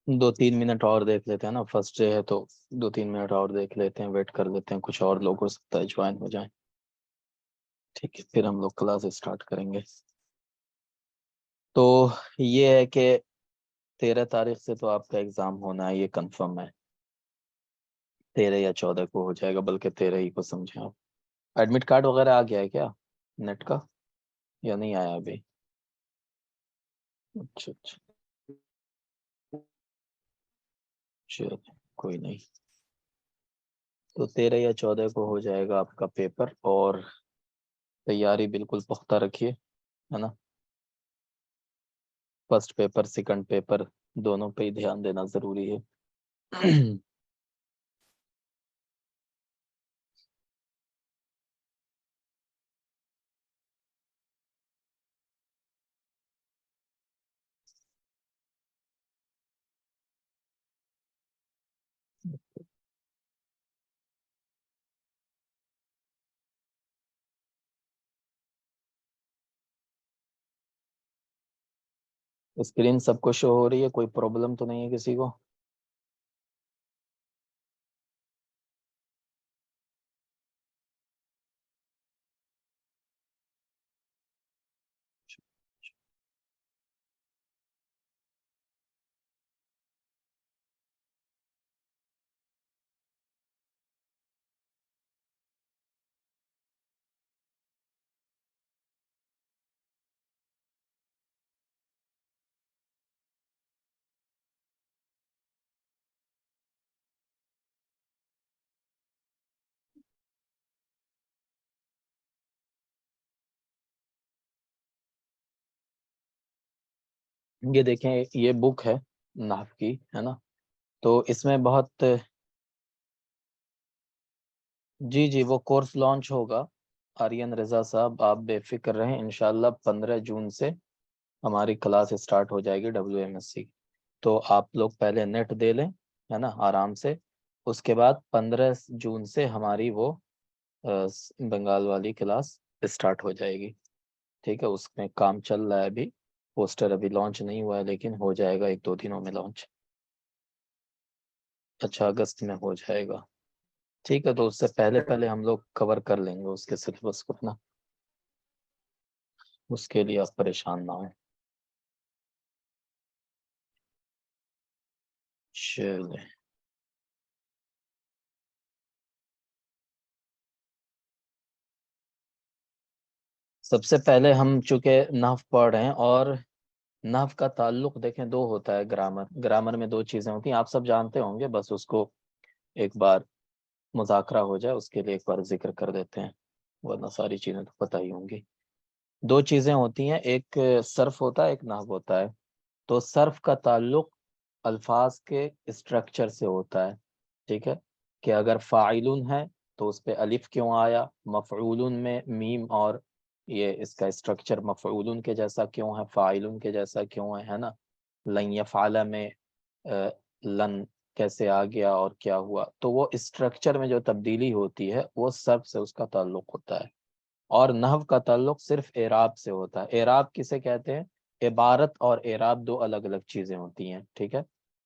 2-3 minute اور دیکھ لیتے ہیں نا، فرسٹ ڈے ہے تو 2-3 منٹ اور دیکھ لیتے ہیں، ویٹ کر لیتے ہیں، کچھ اور لوگ ہو سکتا ہے جوائن ہو جائیں. ٹھیک ہے، پھر ہم لوگ کلاس اسٹارٹ کریں گے. تو یہ ہے کہ 13 تاریخ سے تو آپ کا ایگزام ہونا ہے، یہ کنفرم ہے. 13 یا 14 کو ہو جائے گا، بلکہ 13 ہی کو سمجھیں آپ. ایڈمٹ کارڈ وغیرہ آ گیا ہے کیا نیٹ کا، یا نہیں آیا ابھی؟ اچھا اچھا، چلو کوئی نہیں. تو 13 یا 14 کو ہو جائے گا آپ کا پیپر، اور تیاری بالکل پختہ رکھیے، ہے نا. فرسٹ پیپر سیکنڈ پیپر دونوں پہ ہی دھیان دینا ضروری ہے. اسکرین سب کو شو ہو رہی ہے؟ کوئی پرابلم تو نہیں ہے کسی کو؟ یہ دیکھیں، یہ بک ہے نحو کی، ہے نا. تو اس میں بہت، جی جی وہ کورس لانچ ہوگا. آرین رضا صاحب آپ بے فکر رہیں، انشاءاللہ 15 جون سے ہماری کلاس اسٹارٹ ہو جائے گی WMSC. تو آپ لوگ پہلے نیٹ دے لیں، ہے نا، آرام سے. اس کے بعد 15 جون سے ہماری وہ بنگال والی کلاس اسٹارٹ ہو جائے گی. ٹھیک ہے، اس میں کام چل رہا ہے ابھی، پوسٹر ابھی لانچ نہیں ہوا ہے، لیکن ہو جائے گا 1-2 دنوں میں لانچ. اچھا، اگست میں ہو جائے گا. ٹھیک ہے، تو اس سے پہلے پہلے ہم لوگ کور کر لیں گے اس کے سلیبس کو نا، اس کے لیے آپ پریشان نہ ہوں. چلیں، سب سے پہلے ہم چونکہ نحو پڑھ رہے ہیں، اور نحو کا تعلق دیکھیں دو ہوتا ہے. گرامر میں 2 چیزیں ہوتی ہیں، آپ سب جانتے ہوں گے، بس اس کو ایک بار مذاکرہ ہو جائے اس کے لیے ایک بار ذکر کر دیتے ہیں، ورنہ ساری چیزیں تو پتہ ہی ہوں گی. 2 چیزیں ہوتی ہیں، ایک صرف ہوتا ہے، ایک نحو ہوتا ہے. تو صرف کا تعلق الفاظ کے اسٹرکچر سے ہوتا ہے. ٹھیک ہے، کہ اگر فاعلون ہے تو اس پہ الف کیوں آیا، مفعولون میں میم اور یہ اس کا اسٹرکچر مفعولون کے جیسا کیوں ہے، فاعلون کے جیسا کیوں ہے نا. لن یفعل میں لن کیسے آ گیا اور کیا ہوا. تو وہ اسٹرکچر میں جو تبدیلی ہوتی ہے وہ صرف سے اس کا تعلق ہوتا ہے. اور نحو کا تعلق صرف اعراب سے ہوتا ہے. اعراب کسے کہتے ہیں؟ عبارت اور اعراب 2 الگ الگ چیزیں ہوتی ہیں. ٹھیک ہے،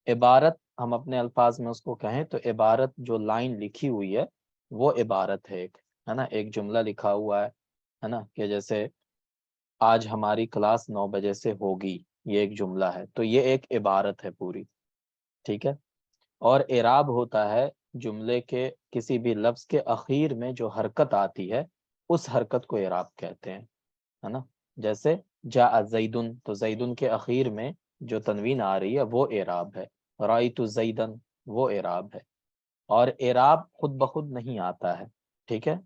عبارت ہم اپنے الفاظ میں اس کو کہیں تو عبارت جو لائن لکھی ہوئی ہے وہ عبارت ہے ایک، ہے نا. ایک جملہ لکھا ہوا ہے نا، کہ جیسے آج ہماری کلاس 9 بجے سے ہوگی، یہ ایک جملہ ہے، تو یہ ایک عبارت ہے پوری. ٹھیک ہے، اور اعراب ہوتا ہے جملے کے کسی بھی لفظ کے اخیر میں جو حرکت آتی ہے اس حرکت کو اعراب کہتے ہیں، ہے نا. جیسے جاء زیدن، تو زیدن کے اخیر میں جو تنوین آ رہی ہے وہ اعراب ہے. رأیت زیدن، وہ اعراب ہے. اور اعراب خود بخود نہیں آتا ہے. ٹھیک ہے،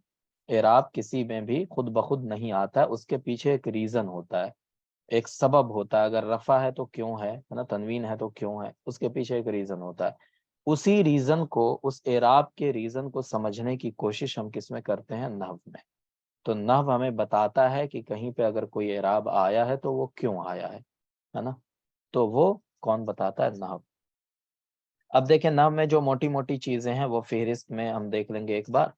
اعراب کسی میں بھی خود بخود نہیں آتا ہے، اس کے پیچھے ایک ریزن ہوتا ہے، ایک سبب ہوتا ہے. اگر رفع ہے تو کیوں ہے نا، تنوین ہے تو کیوں ہے، اس کے پیچھے ایک ریزن ہوتا ہے. اسی ریزن کو، اس اعراب کے ریزن کو سمجھنے کی کوشش ہم کس میں کرتے ہیں؟ نحو میں. تو نحو ہمیں بتاتا ہے کہ کہیں پہ اگر کوئی اعراب آیا ہے تو وہ کیوں آیا ہے نا. تو وہ کون بتاتا ہے؟ نحو. اب دیکھیں نحو میں جو موٹی موٹی چیزیں ہیں وہ فہرست میں ہم دیکھ لیں گے ایک بار،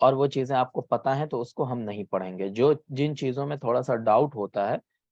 اور وہ چیزیں آپ کو پتہ ہیں تو اس کو ہم نہیں پڑھیں گے. جو جن چیزوں میں تھوڑا سا ڈاؤٹ ہوتا ہے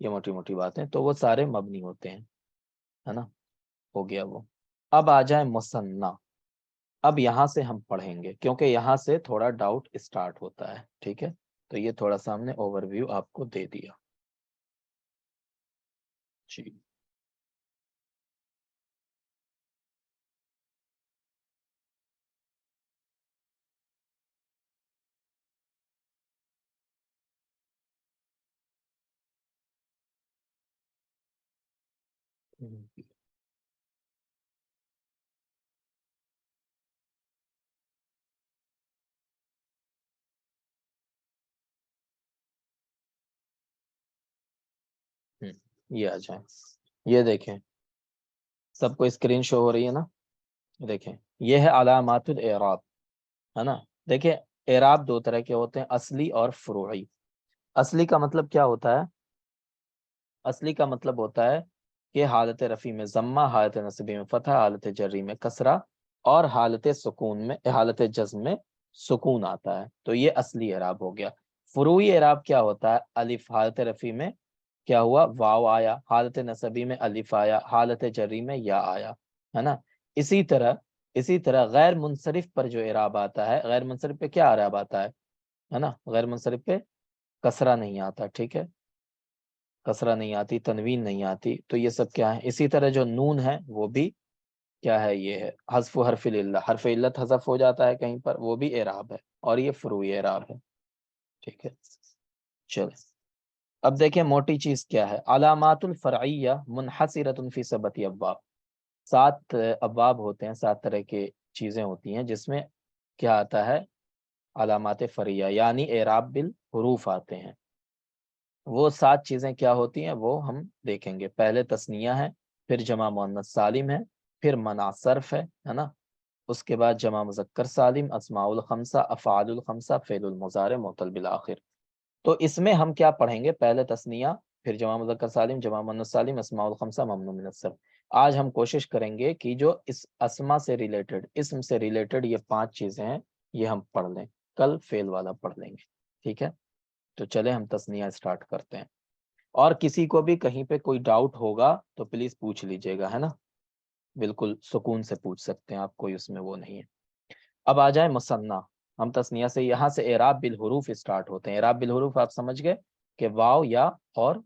یہ موٹی موٹی باتیں، تو وہ سارے مبنی ہوتے ہیں، ہے نا، ہو گیا وہ۔ اب آ جائیں مثنیٰ، اب یہاں سے ہم پڑھیں گے کیونکہ یہاں سے تھوڑا ڈاؤٹ اسٹارٹ ہوتا ہے، ٹھیک ہے، تو یہ تھوڑا سا ہم نے اوور ویو آپ کو دے دیا جی۔ یہ آ جائیں، یہ دیکھیں سب کو اسکرین شو ہو رہی ہے نا، دیکھیں یہ ہے علامات الاعراب، ہے نا۔ دیکھیں اعراب دو طرح کے ہوتے ہیں، اصلی اور فروعی۔ اصلی کا مطلب کیا ہوتا ہے؟ اصلی کا مطلب ہوتا ہے کہ حالت رفع میں ضمہ، حالت نصبی میں فتح، حالت جری میں کسرہ، اور حالت سکون میں، حالت جزم میں سکون آتا ہے، تو یہ اصلی اعراب ہو گیا۔ فروعی اعراب کیا ہوتا ہے؟ الف، حالت رفع میں کیا ہوا؟ واو آیا، حالت نصبی میں الف آیا، حالت جری میں یا آیا، ہے نا۔ اسی طرح غیر منصرف پر جو اعراب آتا ہے، غیر منصرف پہ کیا اعراب آتا ہے نا، غیر منصرف پہ کسرہ نہیں آتا، ٹھیک ہے، کسرہ نہیں آتی، تنوین نہیں آتی، تو یہ سب کیا ہے؟ اسی طرح جو نون ہے وہ بھی کیا ہے؟ یہ ہے حذف حرف العلت، حرف علت حذف ہو جاتا ہے کہیں پر، وہ بھی اعراب ہے، اور یہ فروعی اعراب ہے، ٹھیک ہے۔ چلیں اب دیکھیں موٹی چیز کیا ہے، علامات الفرعیہ منحصرۃ فی سبعۃ ابواب، 7 ابواب ہوتے ہیں، 7 طرح کی چیزیں ہوتی ہیں جس میں کیا آتا ہے؟ علامات فرعیہ، یعنی اعراب بالحروف آتے ہیں۔ وہ 7 چیزیں کیا ہوتی ہیں وہ ہم دیکھیں گے۔ پہلے تثنیہ ہے، پھر جمع مؤنث سالم ہے، پھر منع صرف ہے نا، اس کے بعد جمع مذکر سالم، اسماء الخمسہ، افعال الخمسہ، فعل المضارع معتل بالآخر۔ تو اس میں ہم کیا پڑھیں گے؟ پہلے تثنیہ، پھر جمع مذکر سالم، جمع مؤنث سالم، اسماء الخمسہ، ممنوع من الصرف۔ آج ہم کوشش کریں گے کہ جو اس اسما سے ریلیٹڈ، اسم سے ریلیٹڈ یہ 5 چیزیں ہیں یہ ہم پڑھ لیں، کل فعل والا پڑھ لیں گے، ٹھیک ہے۔ تو چلے ہم تثنیہ اسٹارٹ کرتے ہیں، اور کسی کو بھی کہیں پہ کوئی ڈاؤٹ ہوگا تو پلیز پوچھ لیجئے گا، ہے نا، بالکل سکون سے پوچھ سکتے ہیں آپ، کوئی اس میں وہ نہیں ہے۔ اب آ جائیں مثنیٰ، ہم تثنیہ سے، یہاں سے اعراب بالحروف اسٹارٹ ہوتے ہیں۔ اعراب بالحروف آپ سمجھ گئے کہ واو، یا اور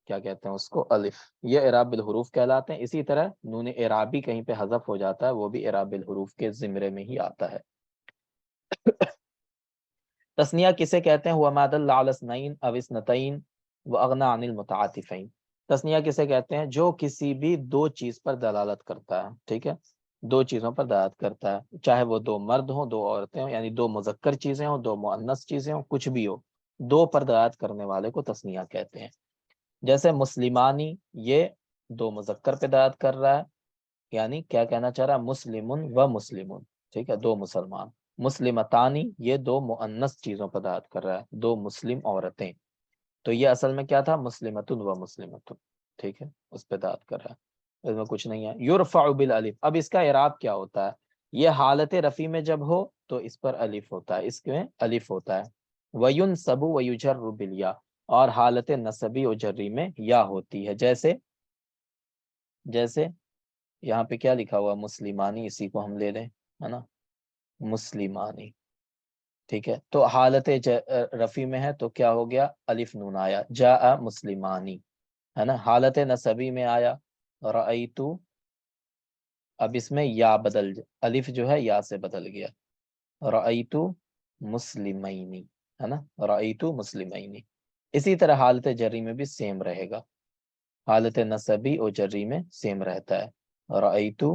کیا کہتے ہیں اس کو، الف، یہ اعراب بالحروف کہلاتے ہیں۔ اسی طرح نون اعرابی کہیں پہ حذف ہو جاتا ہے، وہ بھی اعراب بالحروف کے زمرے میں ہی آتا ہے۔ تثنیہ کسے کہتے ہیں؟ هو ما دل على اثنين او اثنتين واغنى عن المتعاطفين۔ تثنیہ کسے کہتے ہیں؟ جو کسی بھی 2 چیز پر دلالت کرتا ہے، ٹھیک ہے، 2 چیزوں پر دلالت کرتا ہے، چاہے وہ 2 مرد ہوں، 2 عورتیں ہوں، یعنی 2 مذکر چیزیں ہوں، 2 مؤنث چیزیں ہوں، کچھ بھی ہو، 2 پر دلالت کرنے والے کو تثنیہ کہتے ہیں۔ جیسے مسلمانی، یہ 2 مذکر پہ دلالت کر رہا ہے، یعنی کیا کہنا چاہ رہا ہے؟ مسلمن و مسلمون، ٹھیک ہے، 2 مسلمان۔ مسلمتانی، یہ 2 مؤنث چیزوں پر دلالت کر رہا ہے، 2 مسلم عورتیں، تو یہ اصل میں کیا تھا؟ مسلمتن و مسلمتن، ٹھیک ہے، اس پہ دلالت کر رہا ہے، اس میں کچھ نہیں ہے۔ یرفع بالالف، اب اس کا اعراب کیا ہوتا ہے؟ یہ حالت رفع میں جب ہو تو اس پر الف ہوتا ہے، اس میں الف ہوتا ہے۔ وینصب ویجر بالیا، اور حالت نصبی و جری میں یا ہوتی ہے، جیسے یہاں پہ کیا لکھا ہوا؟ مسلمانی، اسی کو ہم لے لیں، ہے نا، مسلمانی، ٹھیک ہے، تو حالت رفع میں ہے تو کیا ہو گیا؟ الف نون آیا، جاء مسلمانی، ہے نا۔ حالت نصبی میں آیا رأیتو، اب اس میں یا الف جو ہے یا سے بدل گیا، رأیتو مسلمینی، ہے نا، رأیتو مسلمینی۔ اسی طرح حالت جری میں بھی سیم رہے گا، حالت نصبی اور جری میں سیم رہتا ہے، رأیتو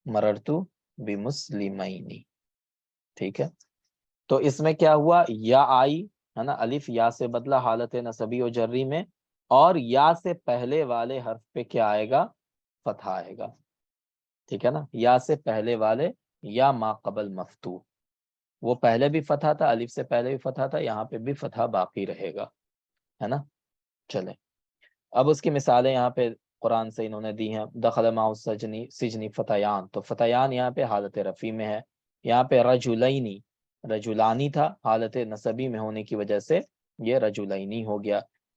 مررتو بمسلمینی، ٹھیک ہے۔ تو اس میں کیا ہوا؟ یا آئی، ہے نا، الف یا سے بدلا حالت نصبی و جری میں، اور یا سے پہلے والے حرف پہ کیا آئے گا؟ فتح آئے گا، ٹھیک ہے نا، یا سے پہلے والے، یا ما قبل مفتوح، وہ پہلے بھی فتح تھا، الف سے پہلے بھی فتح تھا، یہاں پہ بھی فتح باقی رہے گا، ہے نا۔ چلیں اب اس کی مثالیں یہاں پہ قرآن سے انہوں نے دی ہیں۔ دخل معه سجنی فتیان، تو فتیان یہاں پہ حالت رفع میں ہے۔ یہاں پہ رجلانی تھا، حالت نصبی میں ہونے کی وجہ سے یہ رجلینی ہو گیا۔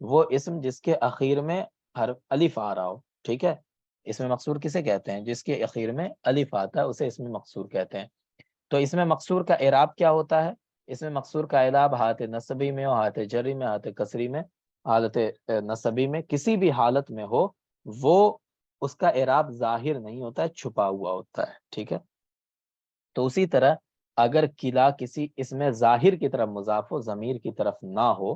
وہ اسم جس کے اخیر میں حرف الف آ رہا ہو، ٹھیک ہے، اسم مقصور کسے کہتے ہیں؟ جس کے اخیر میں الف آتا ہے اسے اسم مقصور کہتے ہیں۔ تو اسم مقصور کا اعراب کیا ہوتا ہے؟ اسم مقصور کا اعراب حالت نصبی میں ہو، حالت جری میں، حالت کسری میں، حالت نصبی میں، کسی بھی حالت میں ہو، وہ اس کا اعراب ظاہر نہیں ہوتا ہے، چھپا ہوا ہوتا ہے، ٹھیک ہے۔ تو اسی طرح اگر کلا کسی اسم ظاہر کی طرف مضاف ہو، ضمیر کی طرف نہ ہو،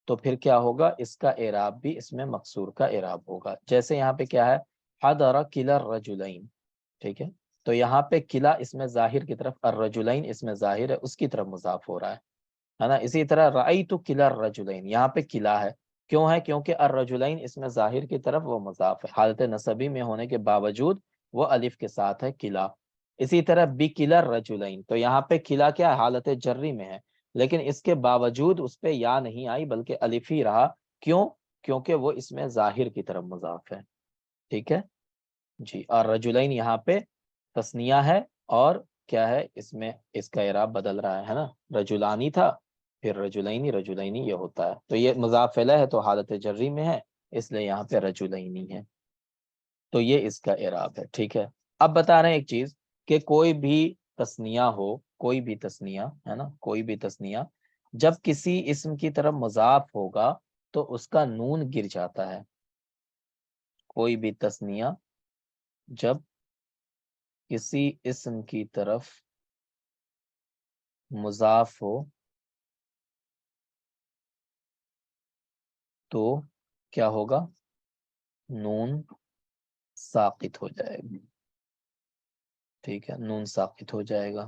تو پھر کیا ہوگا؟ اس کا اعراب بھی اسم مقصور کا اعراب ہوگا۔ جیسے یہاں پہ کیا ہے؟ حضر کلا الرجلین، ٹھیک ہے، تو یہاں پہ کلا اسم ظاہر کی طرف، الرجلین اسم ظاہر ہے اس کی طرف مضاف ہو رہا ہے نا۔ اسی طرح رأیت کلا الرجلین، یہاں پہ کلا ہے، کیوں ہے؟ کیونکہ الرجلین اسم ظاہر کی طرف وہ مضاف ہے، حالت نصبی میں ہونے کے باوجود وہ الف کے ساتھ ہے، کلا۔ اسی طرح بکلا الرجلین، تو یہاں پہ کلا کیا ہے؟ حالت جری میں ہے، لیکن اس کے باوجود اس پہ یا نہیں آئی بلکہ الف ہی رہا، کیوں؟ کیونکہ وہ اسم ظاہر کی طرف مضاف ہے، ٹھیک ہے جی۔ اور رجلین یہاں پہ تسنیہ ہے، اور کیا ہے؟ اس میں اس کا اعراب بدل رہا ہے نا، رجلانی تھا پھر رجلینی، رجلینی یہ ہوتا ہے، تو یہ مضاف الیہ ہے تو حالت جری میں ہے، اس لیے یہاں پہ رجلینی ہے، تو یہ اس کا اعراب ہے، ٹھیک ہے۔ اب بتا رہے ہیں ایک چیز کہ کوئی بھی تسنیہ ہو، کوئی بھی تسنیہ ہے نا، کوئی بھی تسنیہ جب کسی اسم کی طرف مضاف ہوگا تو اس کا نون گر جاتا ہے۔ کوئی بھی تسنیہ جب کسی اسم کی طرف مضاف ہو تو کیا ہوگا؟ نون ساقط ہو جائے گا، ٹھیک ہے، نون ساقط ہو جائے گا،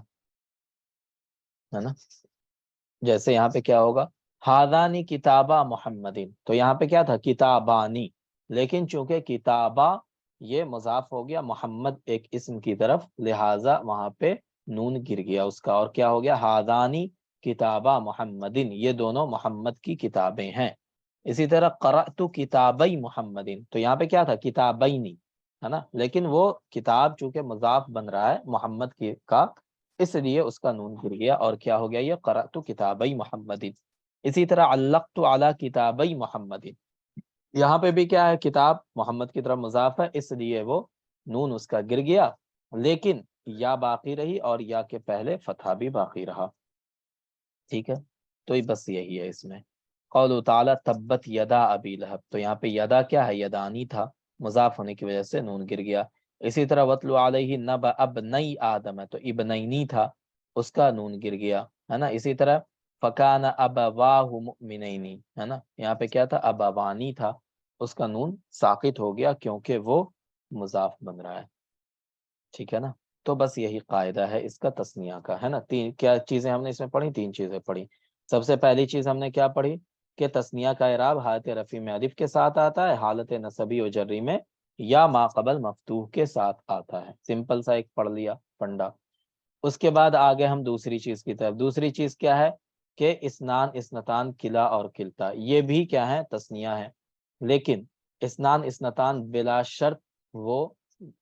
ہے نا۔ جیسے یہاں پہ کیا ہوگا؟ ہادانی کتابہ محمدین، تو یہاں پہ کیا تھا؟ کتابانی، لیکن چونکہ کتابہ یہ مضاف ہو گیا محمد ایک اسم کی طرف، لہٰذا وہاں پہ نون گر گیا اس کا، اور کیا ہو گیا؟ ہادانی کتابہ محمدین، یہ دونوں محمد کی کتابیں ہیں۔ اسی طرح قرأت کتابی محمدین، تو یہاں پہ کیا تھا؟ کتابینی، ہے نا، لیکن وہ کتاب چونکہ مضاف بن رہا ہے محمد کی کا، اس لیے اس کا نون گر گیا، اور کیا ہو گیا؟ یہ قرأت کتابی محمدین۔ اسی طرح علقت علی کتابی محمدین، یہاں پہ بھی کیا ہے؟ کتاب محمد کی طرف مضاف ہے، اس لیے وہ نون اس کا گر گیا، لیکن یا باقی رہی، اور یا کے پہلے فتحہ بھی باقی رہا، ٹھیک ہے۔ تو یہ بس یہی ہے اس میں۔ قول تعالیٰ تبت یدا ابی لہب، تو یہاں پہ یدا کیا ہے؟ یدانی تھا، مضاف ہونے کی وجہ سے نون گر گیا۔ اسی طرح وَاتْلُ عَلَيْهِ نَبَأَ ابْنَيْ آدَمَ، تو ابنینی تھا، اس کا نون گر گیا، ہے نا۔ اسی طرح فَكَانَ أَبَوَاهُ مُؤْمِنَيْنِ، ہے نا، یہاں پہ کیا تھا؟ ابوانی تھا، اس کا نون ساقط ہو گیا کیونکہ وہ مضاف بن رہا ہے، ٹھیک ہے نا۔ تو بس یہی قاعدہ ہے اس کا تسنیہ کا، ہے نا۔ تین کیا چیزیں ہم نے اس میں پڑھی؟ تین چیزیں پڑھی۔ سب سے پہلی چیز ہم نے کیا پڑھی؟ کہ تسنیہ کا اعراب حالت رفع میں الف کے ساتھ آتا ہے، حالت نصبی و جری میں یا ما قبل مفتوح کے ساتھ آتا ہے، سمپل سا ایک پڑھ لیا پنڈا۔ اس کے بعد آگے ہم دوسری چیز کی طرف۔ دوسری چیز کیا ہے؟ کہ اسنان، اسنتان، کلا اور کلتا، یہ بھی کیا ہے؟ تسنیہ ہے، لیکن اسنان، اسنتان بلا شرط وہ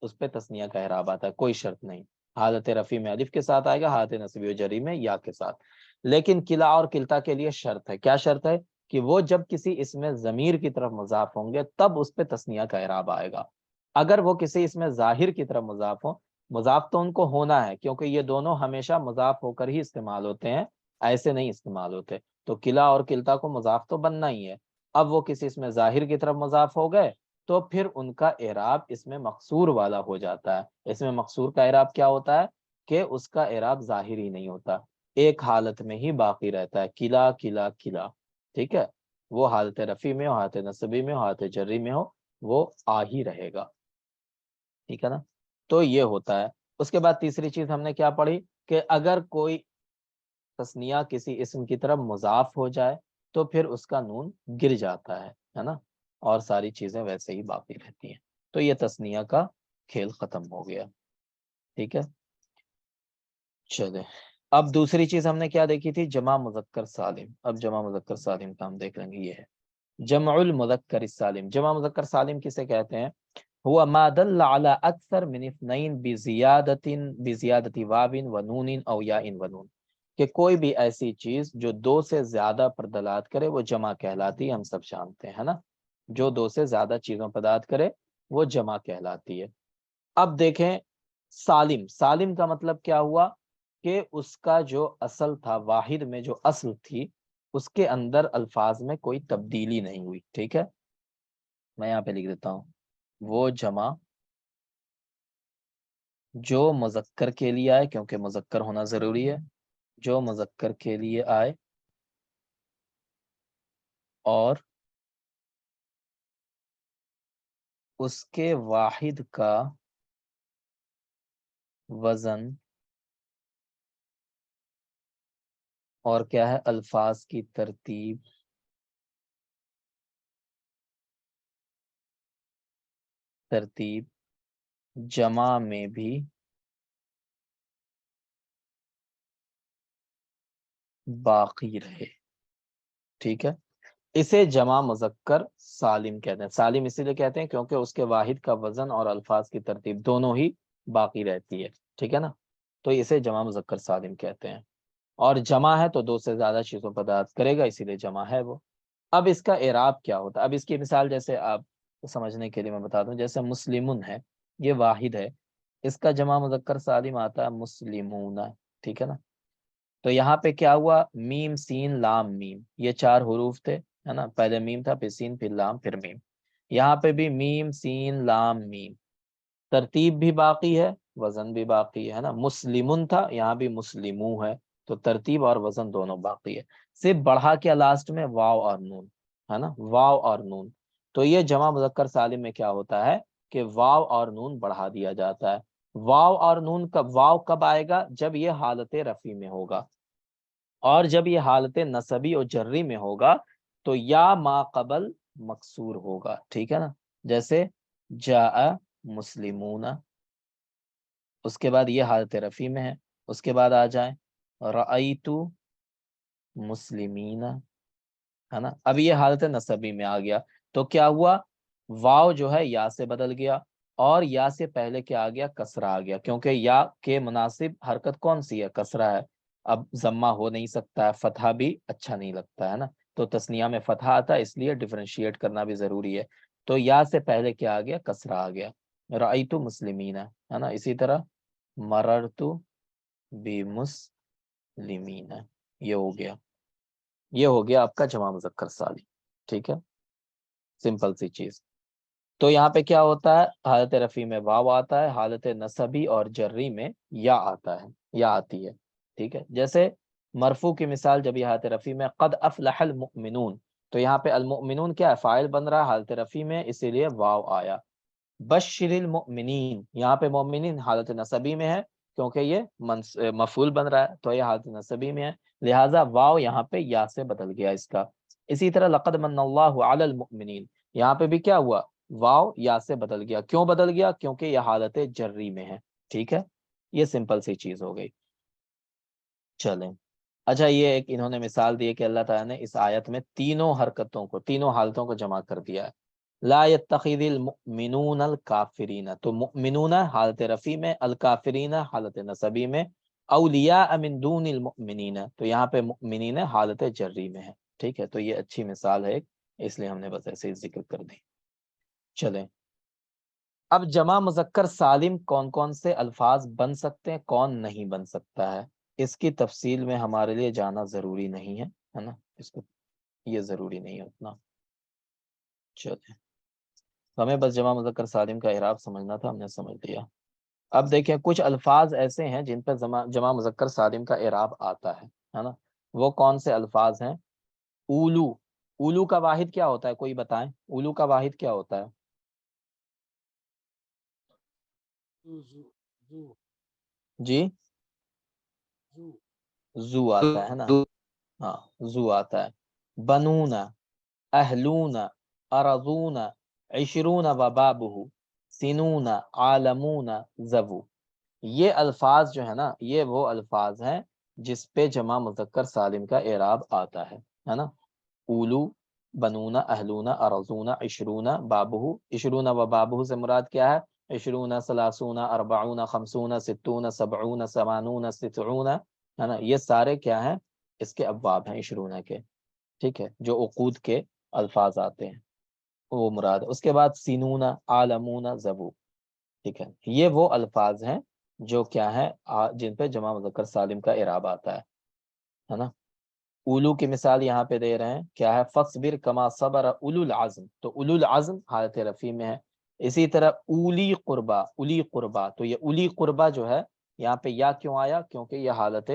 اس پہ تسنیہ کا اعراب آتا ہے، کوئی شرط نہیں، حالت رفع میں الف کے ساتھ آئے گا، حالت نصبی و جری میں یا کے ساتھ۔ لیکن کلا اور کلتا کے لیے شرط ہے، کیا شرط ہے؟ کہ وہ جب کسی اسم ضمیر کی طرف مضاف ہوں گے تب اس پہ تسنیہ کا اعراب آئے گا۔ اگر وہ کسی اسم ظاہر کی طرف مضاف ہوں، مضاف تو ان کو ہونا ہے کیونکہ یہ دونوں ہمیشہ مضاف ہو کر ہی استعمال ہوتے ہیں، ایسے نہیں استعمال ہوتے، تو کلا اور کلتا کو مضاف تو بننا ہی ہے۔ اب وہ کسی اسم ظاہر کی طرف مضاف ہو گئے تو پھر ان کا اعراب اس میں مقصور والا ہو جاتا ہے۔ اس میں مقصور کا اعراب کیا ہوتا ہے؟ کہ اس کا اعراب ظاہر ہی نہیں ہوتا، ایک حالت میں ہی باقی رہتا ہے، کلا کلا کلا، ٹھیک ہے، وہ حالت رفع میں ہو، حالت نصبی میں ہو، حالت جری میں ہو، وہ آ ہی رہے گا، ٹھیک ہے نا۔ تو یہ ہوتا ہے۔ اس کے بعد تیسری چیز ہم نے کیا پڑھی؟ کہ اگر کوئی تسنیہ کسی اسم کی طرف مضاف ہو جائے تو پھر اس کا نون گر جاتا ہے نا، اور ساری چیزیں ویسے ہی باقی رہتی ہیں۔ تو یہ تسنیہ کا کھیل ختم ہو گیا، ٹھیک ہے۔ چلے اب دوسری چیز ہم نے کیا دیکھی تھی؟ جمع مذکر سالم۔ اب جمع مذکر سالم کا ہم دیکھ لیں گے، یہ ہے جمع المذکر السالم۔ جمع مذکر سالم کسے کہتے ہیں؟ هو ما دل على اکثر من اثنین بزیادت واو ونون او یاء ونون، کہ کوئی بھی ایسی چیز جو دو سے زیادہ پر دلالت کرے وہ جمع کہلاتی ہے، ہم سب جانتے ہیں نا، جو دو سے زیادہ چیزوں پر دلالت کرے وہ جمع کہلاتی ہے۔ اب دیکھیں سالم، سالم کا مطلب کیا ہوا کہ اس کا جو اصل تھا، واحد میں جو اصل تھی اس کے اندر الفاظ میں کوئی تبدیلی نہیں ہوئی، ٹھیک ہے، میں یہاں پہ لکھ دیتا ہوں، وہ جمع جو مذکر کے لیے آئے، کیونکہ مذکر ہونا ضروری ہے، جو مذکر کے لیے آئے اور اس کے واحد کا وزن اور کیا ہے الفاظ کی ترتیب جمع میں بھی باقی رہے، ٹھیک ہے، اسے جمع مذکر سالم کہتے ہیں۔ سالم اسی لیے کہتے ہیں کیونکہ اس کے واحد کا وزن اور الفاظ کی ترتیب دونوں ہی باقی رہتی ہے، ٹھیک ہے نا، تو اسے جمع مذکر سالم کہتے ہیں۔ اور جمع ہے تو دو سے زیادہ چیزوں پر دلالت کرے گا، اسی لیے جمع ہے وہ۔ اب اس کا اعراب کیا ہوتا ہے؟ اب اس کی مثال جیسے آپ سمجھنے کے لیے میں بتا دوں، جیسے مسلمون ہے، یہ واحد ہے، اس کا جمع مذکر سالم آتا ہے مسلمون، ٹھیک ہے نا، تو یہاں پہ کیا ہوا، میم سین لام میم، یہ چار حروف تھے، ہے نا، پہلے میم تھا، پھر سین، پھر لام، پھر میم، یہاں پہ بھی میم سین لام میم، ترتیب بھی باقی ہے، وزن بھی باقی ہے نا، مسلمون تھا، یہاں بھی مسلمو ہے، تو ترتیب اور وزن دونوں باقی ہے، صرف بڑھا کیا لاسٹ میں واو اور نون، ہے نا، واو اور نون، تو یہ جمع مذکر سالم میں کیا ہوتا ہے کہ واو اور نون بڑھا دیا جاتا ہے۔ واو اور نون کب، واو کب آئے گا؟ جب یہ حالت رفع میں ہوگا، اور جب یہ حالت نصبی اور جری میں ہوگا تو یا ما قبل مکسور ہوگا، ٹھیک ہے نا، جیسے جاء مسلمون، اس کے بعد یہ حالت رفع میں ہے، اس کے بعد آ جائیں رأیت مسلمین، ہے نا، اب یہ حالت نصبی میں آ گیا، تو کیا ہوا، واو جو ہے یا سے بدل گیا، اور یا سے پہلے کیا آ گیا، کسرہ آ گیا، کیونکہ یا کے مناسب حرکت کون سی ہے، کسرہ ہے، اب ضمہ ہو نہیں سکتا ہے، فتحہ بھی اچھا نہیں لگتا ہے نا، تو تثنیہ میں فتحہ آتا ہے، اس لیے ڈیفرینشیٹ کرنا بھی ضروری ہے، تو یا سے پہلے کیا آ گیا، کسرہ آ گیا، رأیت مسلمین، ہے نا، اسی طرح مررت بمسلمین، یہ ہو گیا، یہ ہو گیا آپ کا جمع مذکر سالم، ٹھیک ہے، سمپل سی چیز۔ تو یہاں پہ کیا ہوتا ہے، حالت رفع میں واو آتا ہے، حالت نصبی اور جری میں یا آتا ہے، یا آتی ہے، ٹھیک ہے، جیسے مرفوع کی مثال، جب یہ حالت رفع میں قد افلح المؤمنون، تو یہاں پہ المؤمنون کیا ہے، فاعل بن رہا ہے حالت رفع میں، اسی لیے واو آیا۔ بشر المؤمنین، یہاں پہ مومنین حالت نصبی میں ہے کیونکہ یہ مفعول بن رہا ہے، تو یہ حالت نصبی میں ہے، لہٰذا واو یہاں پہ یا سے بدل گیا اس کا۔ اسی طرح لقد من اللہ علی المؤمنین، یہاں پہ بھی کیا ہوا، واو یا سے بدل گیا، کیوں بدل گیا، کیونکہ یہ حالت جری میں ہے، ٹھیک ہے، یہ سمپل سی چیز ہو گئی۔ چلیں، اچھا، یہ ایک انہوں نے مثال دی کہ اللہ تعالیٰ نے اس آیت میں تینوں حرکتوں کو، تینوں حالتوں کو جمع کر دیا ہے، لا يتخذ المؤمنون الکافرین، تو مؤمنون حالت رفع میں، الکافرین حالت نصبی میں، اولیاء من دون المؤمنین، تو یہاں پہ مؤمنین حالت جری میں ہے، ٹھیک ہے، تو یہ اچھی مثال ہے، اس لیے ہم نے بس ایسے ہی ذکر کر دی۔ چلیں، اب جمع مذکر سالم کون کون سے الفاظ بن سکتے ہیں، کون نہیں بن سکتا ہے، اس کی تفصیل میں ہمارے لیے جانا ضروری نہیں ہے نا، اس کو یہ ضروری نہیں ہے اتنا۔ چلیں، ہمیں بس جمع مذکر سالم کا اعراب سمجھنا تھا، ہم نے سمجھ لیا۔ اب دیکھیں کچھ الفاظ ایسے ہیں جن پہ جمع مذکر سالم کا اعراب آتا ہے نا، وہ کون سے الفاظ ہیں؟ اولو، اولو کا واحد کیا ہوتا ہے، کوئی بتائیں، اولو کا واحد کیا ہوتا ہے؟ جی، زو آتا ہے نا، ہاں، زو آتا ہے، بنون، اہلون، ارضون، عشرون وبابہ، سنون، عالمون، زبو، یہ الفاظ جو ہے نا، یہ وہ الفاظ ہیں جس پہ جمع مذکر سالم کا اعراب آتا ہے نا، اولو، بنون، اہلون، ارضون، عشرون، بابہ، عشرون و بابہ سے مراد کیا ہے، عشرون، ثلاثون، اربعون، خمسون، ستون، سبعون، ثمانون، تسعون، ہے نا. یہ سارے کیا ہیں, اس کے ابواب ہیں عشرونہ کے, ٹھیک ہے, جو عقود کے الفاظ آتے ہیں وہ مراد ہے. اس کے بعد سینون, عالمون, زبو, ٹھیک ہے, یہ وہ الفاظ ہیں جو کیا ہے جن پہ جمع مذکر سالم کا اعراب آتا ہے نا. اولو کی مثال یہاں پہ دے رہے ہیں, کیا ہے, فصبر کما صبر اولو العزم, تو اولو العزم حالت رفیع میں ہے. اسی طرح اولی قربا, اولی قربا, تو یہ اولی قربا جو ہے یہاں پہ یا کیوں آیا, کیونکہ یہ حالت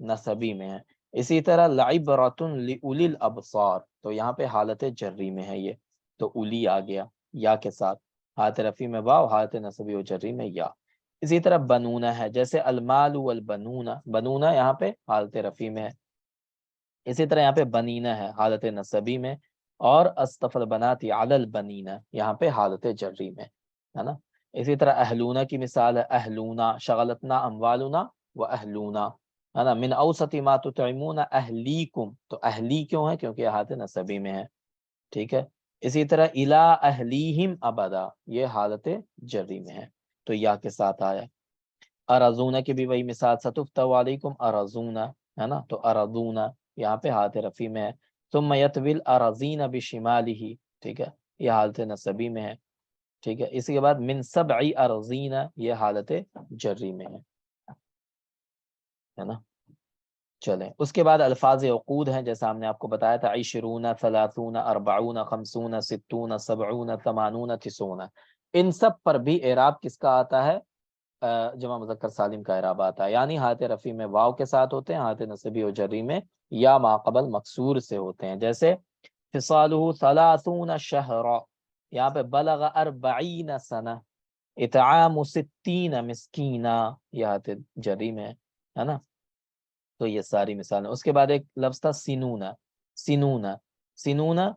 نصبی میں ہے. اسی طرح لعبرۃ لأولی الابصار, تو یہاں پہ حالت جری میں ہے یہ, تو اولی آ گیا یا کے ساتھ, حالت رفیع میں واو, حالت نصبی و جری میں یا. اسی طرح بنونا ہے, جیسے المال والبنون, بنونا یہاں پہ حالت رفیع میں ہے. اسی طرح یہاں پہ بنینا ہے حالت نصبی میں, اور استفل بناتی علی البنینا یہاں پہ حالت جری میں, ہے نا. اسی طرح اہلونا کی مثال ہے, اہلونا شغلتنا اموالنا و اہلونا, ہے نا. من اوسط ما تطعمون اہلیکم, تو اہلی کیوں ہے, کیونکہ یہ حالت نصبی میں ہے, ٹھیک ہے. اسی طرح الا اہلیہم ابدا, یہ حالت جری میں ہے, تو یا کے ساتھ آیا. ارزونا کی بھی وہی مثال, ستفتح علیکم ارزونا, ہے نا, تو ارزونا یہاں پہ حالت رفیع میں ہے. ثم یطوی الارضین بشمالہ, ٹھیک ہے, یہ حالت نصبی میں ہے, ٹھیک ہے. اسی کے بعد من سبع ارضین, یہ حالت جری میں ہے نا. چلیں, اس کے بعد الفاظ عقود ہیں, جیسا ہم نے آپ کو بتایا تھا, عشرون, ثلاثون, اربعون, خمسون, ستون, سبعون, ثمانون, تسعون. ان سب پر بھی اعراب کس کا آتا ہے, جمع مذکر سالم کا اعراب آتا ہے, یعنی حالت رفیع میں واو کے ساتھ ہوتے ہیں, حالت نصبی و جری میں یا ما قبل مکسور سے ہوتے ہیں. جیسے فصالہ ثلاثون شہرا, یہاں پہ بلغ 40 سنہ, اطعام 60 مسکینا, یہ حالت جری میں ہے نا. تو یہ ساری مثالیں. اس کے بعد ایک لفظ تھا سینونا, سینونا, سینونا,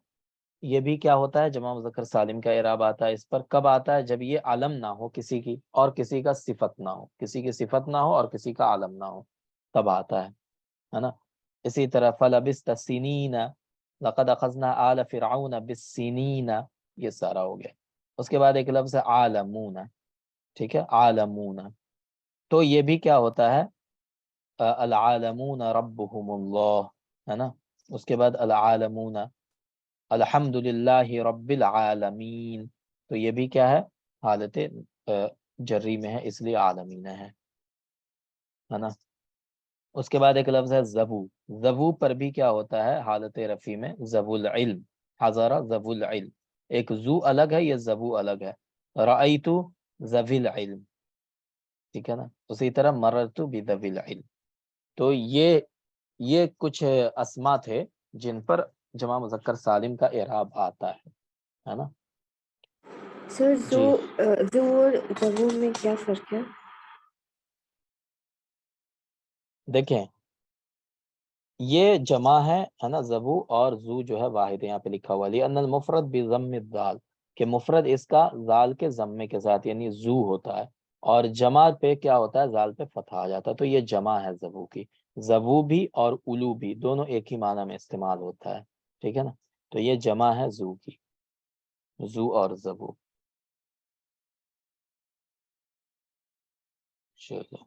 یہ بھی کیا ہوتا ہے, جمع مذکر سالم کا اعراب آتا ہے. اس پر کب آتا ہے, جب یہ علم نہ ہو کسی کی اور کسی کا صفت نہ ہو, کسی کی صفت نہ ہو اور کسی کا علم نہ ہو, تب آتا ہے نا. اسی طرح فلبثت سنین لقد اخذنا آل فرعون بالسنین, یہ سارا ہو گیا. اس کے بعد ایک لفظ ہے عالمون, ٹھیک ہے, عالمون, تو یہ بھی کیا ہوتا ہے, العالمون ربهم اللہ, ہے نا. اس کے بعد العالمون الحمد للہ رب العالمین, تو یہ بھی کیا ہے, حالت جری میں ہے, اس لیے عالمین ہے نا. اس کے بعد ایک لفظ ہے زبو, زبو پر بھی کیا ہوتا ہے, حالت رفیع میں, زبو العلم, حضر زبو العلم, ایک زو الگ ہے, یہ زبو الگ ہے. رأیتو ذوی العلم, ٹھیک ہے نا. اسی طرح مررتو بذوی العلم. تو یہ کچھ اسما تھے جن پر جمع مذکر سالم کا اعراب آتا ہے نا. سر جی زو اور زبو میں کیا فرق ہے؟ دیکھیں, یہ جمع ہے نا, زبو اور زو جو ہے واحد, یہاں پہ لکھا ہوا لأن المفرد بضم الدال, کہ مفرد اس کا زال کے ضمے کے ساتھ یعنی زو ہوتا ہے, اور جمع پہ کیا ہوتا ہے, زال پہ فتح آ جاتا ہے, تو یہ جمع ہے زبو کی. زبو بھی اور اولو بھی دونوں ایک ہی معنی میں استعمال ہوتا ہے, ٹھیک ہے نا. تو یہ جمع ہے زو کی, زو اور زبو. چلو,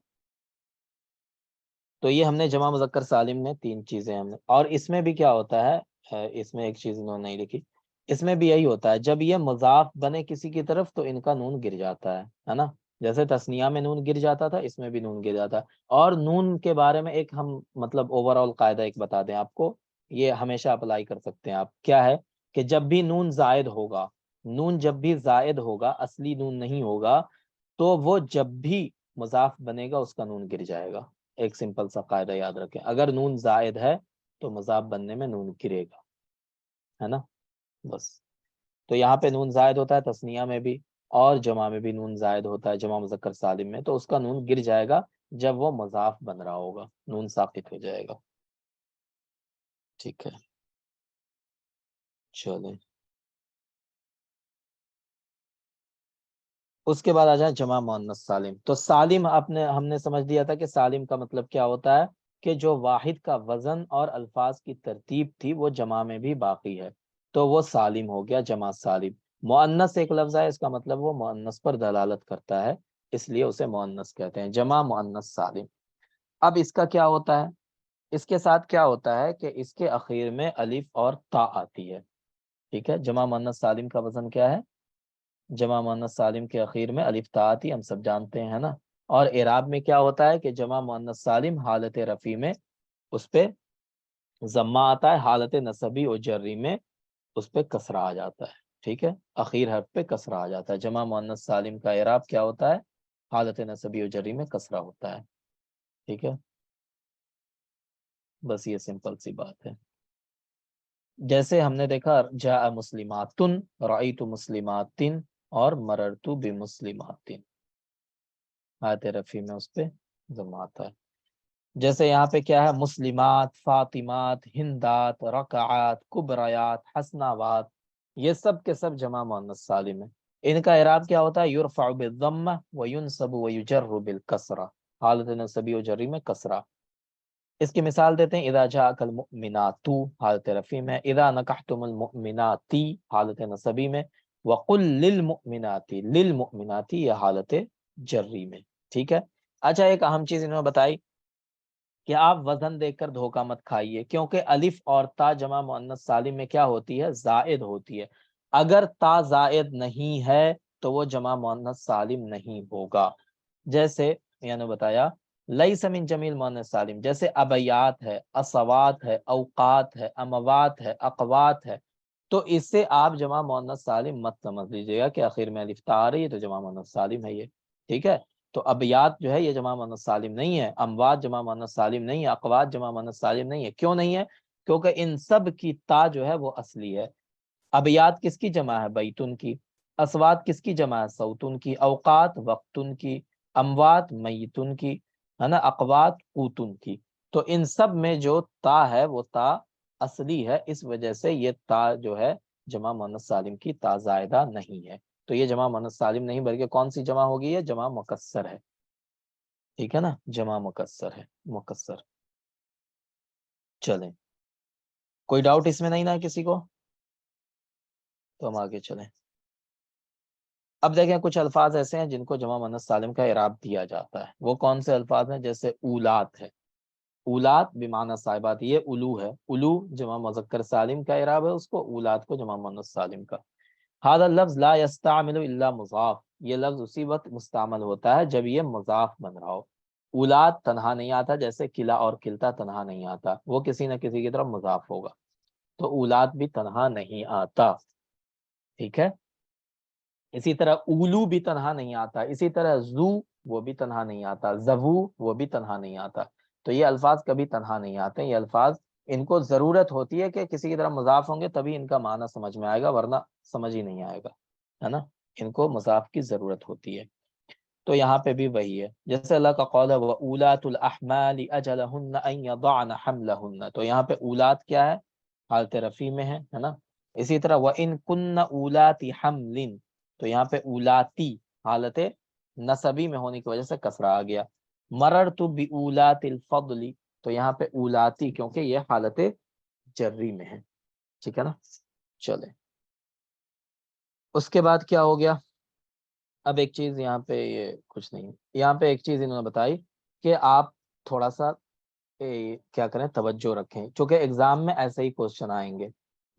تو یہ ہم نے جمع مذکر سالم میں 3 چیزیں ہم نے, اور اس میں بھی کیا ہوتا ہے, اس میں ایک چیز انہوں نے نہیں لکھی, اس میں بھی یہی ہوتا ہے, جب یہ مضاف بنے کسی کی طرف تو ان کا نون گر جاتا ہے نا. جیسے تثنیہ میں نون گر جاتا تھا, اس میں بھی نون گر جاتا ہے. اور نون کے بارے میں ایک ہم مطلب اوور آل قاعدہ ایک بتا دیں آپ کو, یہ ہمیشہ اپلائی کر سکتے ہیں آپ. کیا ہے کہ جب بھی نون زائد ہوگا, نون جب بھی زائد ہوگا, اصلی نون نہیں ہوگا, تو وہ جب بھی مضاف بنے گا اس کا نون گر جائے گا. ایک سمپل سا قاعدہ یاد رکھیں, اگر نون زائد ہے تو مضاف بننے میں نون گرے گا, ہے نا. بس, تو یہاں پہ نون زائد ہوتا ہے تثنیہ میں بھی, اور جمع میں بھی نون زائد ہوتا ہے, جمع مذکر سالم میں, تو اس کا نون گر جائے گا جب وہ مضاف بن رہا ہوگا, نون ساقط ہو جائے گا, ٹھیک ہے. چلیں, اس کے بعد آ جائیں جمع مؤنث سالم. تو سالم ہم نے سمجھ لیا تھا کہ سالم کا مطلب کیا ہوتا ہے, کہ جو واحد کا وزن اور الفاظ کی ترتیب تھی وہ جمع میں بھی باقی ہے, تو وہ سالم ہو گیا, جمع سالم. مؤنث ایک لفظ ہے, اس کا مطلب وہ مؤنث پر دلالت کرتا ہے, اس لیے اسے مؤنث کہتے ہیں, جمع مؤنث سالم. اب اس کا کیا ہوتا ہے، اس کے ساتھ کیا ہوتا ہے کہ اس کے اخیر میں الف اور تا آتی ہے، ٹھیک ہے. جمع مؤنث سالم کا وزن کیا ہے، جمع مؤنث سالم کے اخیر میں الف تا آتی ہے، ہم سب جانتے ہیں نا. اور اعراب میں کیا ہوتا ہے کہ جمع مؤنث سالم حالت رفع میں اس پہ ضمہ آتا ہے، حالت نصبی و جری میں اس پہ کسرہ آ جاتا ہے، ٹھیک ہے. اخیر حرف پہ کسرہ آ جاتا ہے. جمع مؤنث سالم کا اعراب کیا ہوتا ہے، حالت نصبی و جری میں کسرہ ہوتا ہے، ٹھیک ہے. بس یہ سمپل سی بات ہے. جیسے ہم نے دیکھا جاء مسلماتن، رأیت مسلماتن اور مررت بمسلماتن، حالت رفع میں اس پہ ضمہ آتا ہے. جیسے یہاں پہ کیا ہے، مسلمات، فاطمات، ہندات، رکعات، کبریات، حسناوات، یہ سب کے سب جمع مؤنث سالم ہے. ان کا اعراب کیا ہوتا ہے، یرفع بالضمہ وینصب ویجر بالکسرہ، حالت نصبی و جری میں کسرہ. اس کی مثال دیتے ہیں، اذا جاءک المؤمنات حالت رفع میں، اذا نکحتم المؤمنات حالت نصبی میں، وقل للمؤمنات، للمؤمنات یہ حالت جری میں، ٹھیک ہے. اچھا ایک اہم چیز انہوں نے بتائی کہ آپ وزن دیکھ کر دھوکہ مت کھائیے، کیونکہ الف اور تا جمع مؤنث سالم میں کیا ہوتی ہے، زائد ہوتی ہے. اگر تا زائد نہیں ہے تو وہ جمع مؤنث سالم نہیں ہوگا. جیسے میں نے بتایا لیس من جمیل مؤنث سالم، جیسے ابیات ہے، اصوات ہے، اوقات ہے، اموات ہے، اقوات ہے، تو اس سے آپ جمع مؤنث سالم مت سمجھ لیجیے گا کہ آخر میں الف تا آ رہی ہے تو جمع مؤنث سالم ہے یہ، ٹھیک ہے. تو ابیات جو ہے یہ جمع مؤنث سالم نہیں ہے، اموات جمع مؤنث سالم نہیں ہے، اقوات جمع مؤنث سالم نہیں ہے. کیوں نہیں ہے، کیونکہ ان سب کی تا جو ہے وہ اصلی ہے. ابیات کس کی جمع ہے، بیتن کی. اسوات کس کی جمع ہے، صوتن کی. اوقات وقتن کی. اموات میتن کی، ہے نا. اقوات قوتن کی. تو ان سب میں جو تا ہے وہ تا اصلی ہے، اس وجہ سے یہ تا جو ہے جمع مؤنث سالم کی تا زائدہ نہیں ہے. تو یہ جمع مؤنث سالم نہیں بلکہ کون سی جمع ہوگی، ہے جمع مکسر ہے، ٹھیک ہے نا، جمع مکسر ہے، مکسر. چلیں، کوئی ڈاؤٹ اس میں نہیں نا کسی کو، تو ہم آگے چلیں. اب دیکھیں کچھ الفاظ ایسے ہیں جن کو جمع مؤنث سالم کا اعراب دیا جاتا ہے. وہ کون سے الفاظ ہیں، جیسے اولات ہے، اولات بمعنی صاحبات، یہ الو ہے، الو جمع مذکر سالم کا اعراب ہے اس کو، اولات کو جمع مؤنث سالم کا. هذا اللفظ لا يستعمل الا مضاف، یہ لفظ اسی وقت مستعمل ہوتا ہے جب یہ مضاف بن رہا ہو. اولاد تنہا نہیں آتا، جیسے قلعہ اور قلتا تنہا نہیں آتا، وہ کسی نہ کسی کی طرف مضاف ہوگا. تو اولاد بھی تنہا نہیں آتا، ٹھیک ہے. اسی طرح اولو بھی تنہا نہیں آتا، اسی طرح زو وہ بھی تنہا نہیں آتا، زبو وہ بھی تنہا نہیں آتا. تو یہ الفاظ کبھی تنہا نہیں آتے. یہ الفاظ ان کو ضرورت ہوتی ہے کہ کسی کی طرف مضاف ہوں گے تبھی ان کا معنی سمجھ میں آئے گا، ورنہ سمجھ ہی نہیں آئے گا، ہے نا. ان کو مضاف کی ضرورت ہوتی ہے. تو یہاں پہ بھی وہی ہے، جیسے اللہ کا قول ہے وَأُولَاتُ الْأَحْمَالِ أَجَلَهُنَّ أَن يَضَعْنَ حَمْلَهُنَّ، تو یہاں پہ اولاد کیا ہے، حالت رفع میں ہے نا. اسی طرح وَإِن كُنَّ أُولَاتِ حَمْلٍ، تو یہاں پہ اولاتی حالت نصبی میں ہونے کی وجہ سے کسرہ آ گیا. مررت بِأُولَاتِ الْفَضْلِ، تو یہاں پہ اولاتی کیونکہ یہ حالت جری میں ہے، ٹھیک ہے نا. چلے اس کے بعد کیا ہو گیا. اب ایک چیز یہاں پہ، یہ کچھ نہیں، یہاں پہ ایک چیز انہوں نے بتائی کہ آپ تھوڑا سا کیا کریں، توجہ رکھیں، چونکہ ایگزام میں ایسے ہی کوشچن آئیں گے.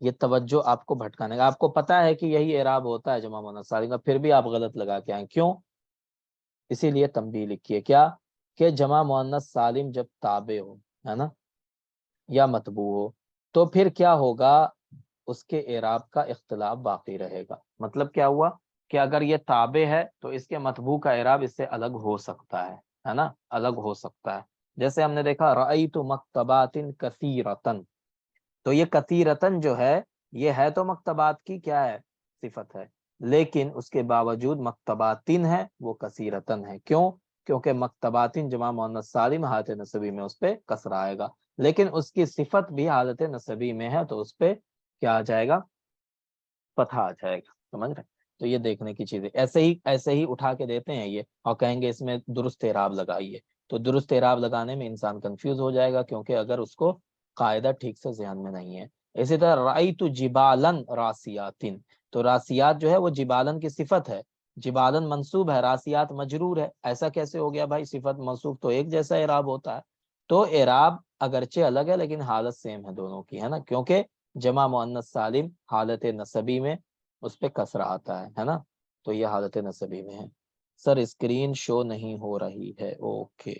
یہ توجہ آپ کو بھٹکانے کا، آپ کو پتا ہے کہ یہی اعراب ہوتا ہے جمع مؤنث سالم کا، پھر بھی آپ غلط لگا کے آئیں، کیوں، اسی لیے تنبیہ لکھیے کیا، کہ جمع مؤنث سالم جب تابع ہو، ہے نا، یا متبوع ہو، تو پھر کیا ہوگا، اس کے اعراب کا اختلاف باقی رہے گا. مطلب کیا ہوا کہ اگر یہ تابع ہے تو اس کے متبوع کا اعراب اس سے الگ ہو سکتا ہے نا، الگ ہو سکتا ہے. جیسے ہم نے دیکھا رأیت مکتبات کثیرتن، تو یہ کثیرتن جو ہے یہ ہے تو مکتبات کی کیا ہے، صفت ہے، لیکن اس کے باوجود مکتباتن ہے وہ کثیرتن ہے. کیوں، کیونکہ مکتباتن جمع مؤنث سالم حالت نصبی میں اس پہ کسر آئے گا، لیکن اس کی صفت بھی حالت نصبی میں ہے تو اس پہ کیا آ جائے گا، فتح آ جائے گا. سمجھ رہے، تو یہ دیکھنے کی چیزیں ایسے ہی اٹھا کے دیتے ہیں یہ، اور کہیں گے اس میں درست اعراب لگائیے. تو درست اعراب لگانے میں انسان کنفیوز ہو جائے گا، کیونکہ اگر اس کو قاعدہ ٹھیک سے ذہن میں نہیں ہے. اسی طرح رأیت جبالن راسیاتن، تو راسیات جو ہے وہ جبالن کی صفت ہے، جبالن منصوب ہے، راسیات مجرور ہے. ایسا کیسے ہو گیا بھائی، صفت موصوف تو ایک جیسا اعراب ہوتا ہے. تو اعراب اگرچہ الگ ہے لیکن حالت سیم ہے دونوں کی، ہے نا، کیونکہ جمع مؤنث سالم حالت نسبی میں اس پہ کسرہ آتا ہے نا، تو یہ حالت نسبی میں ہے۔ سر اسکرین شو نہیں ہو رہی ہے، اوکے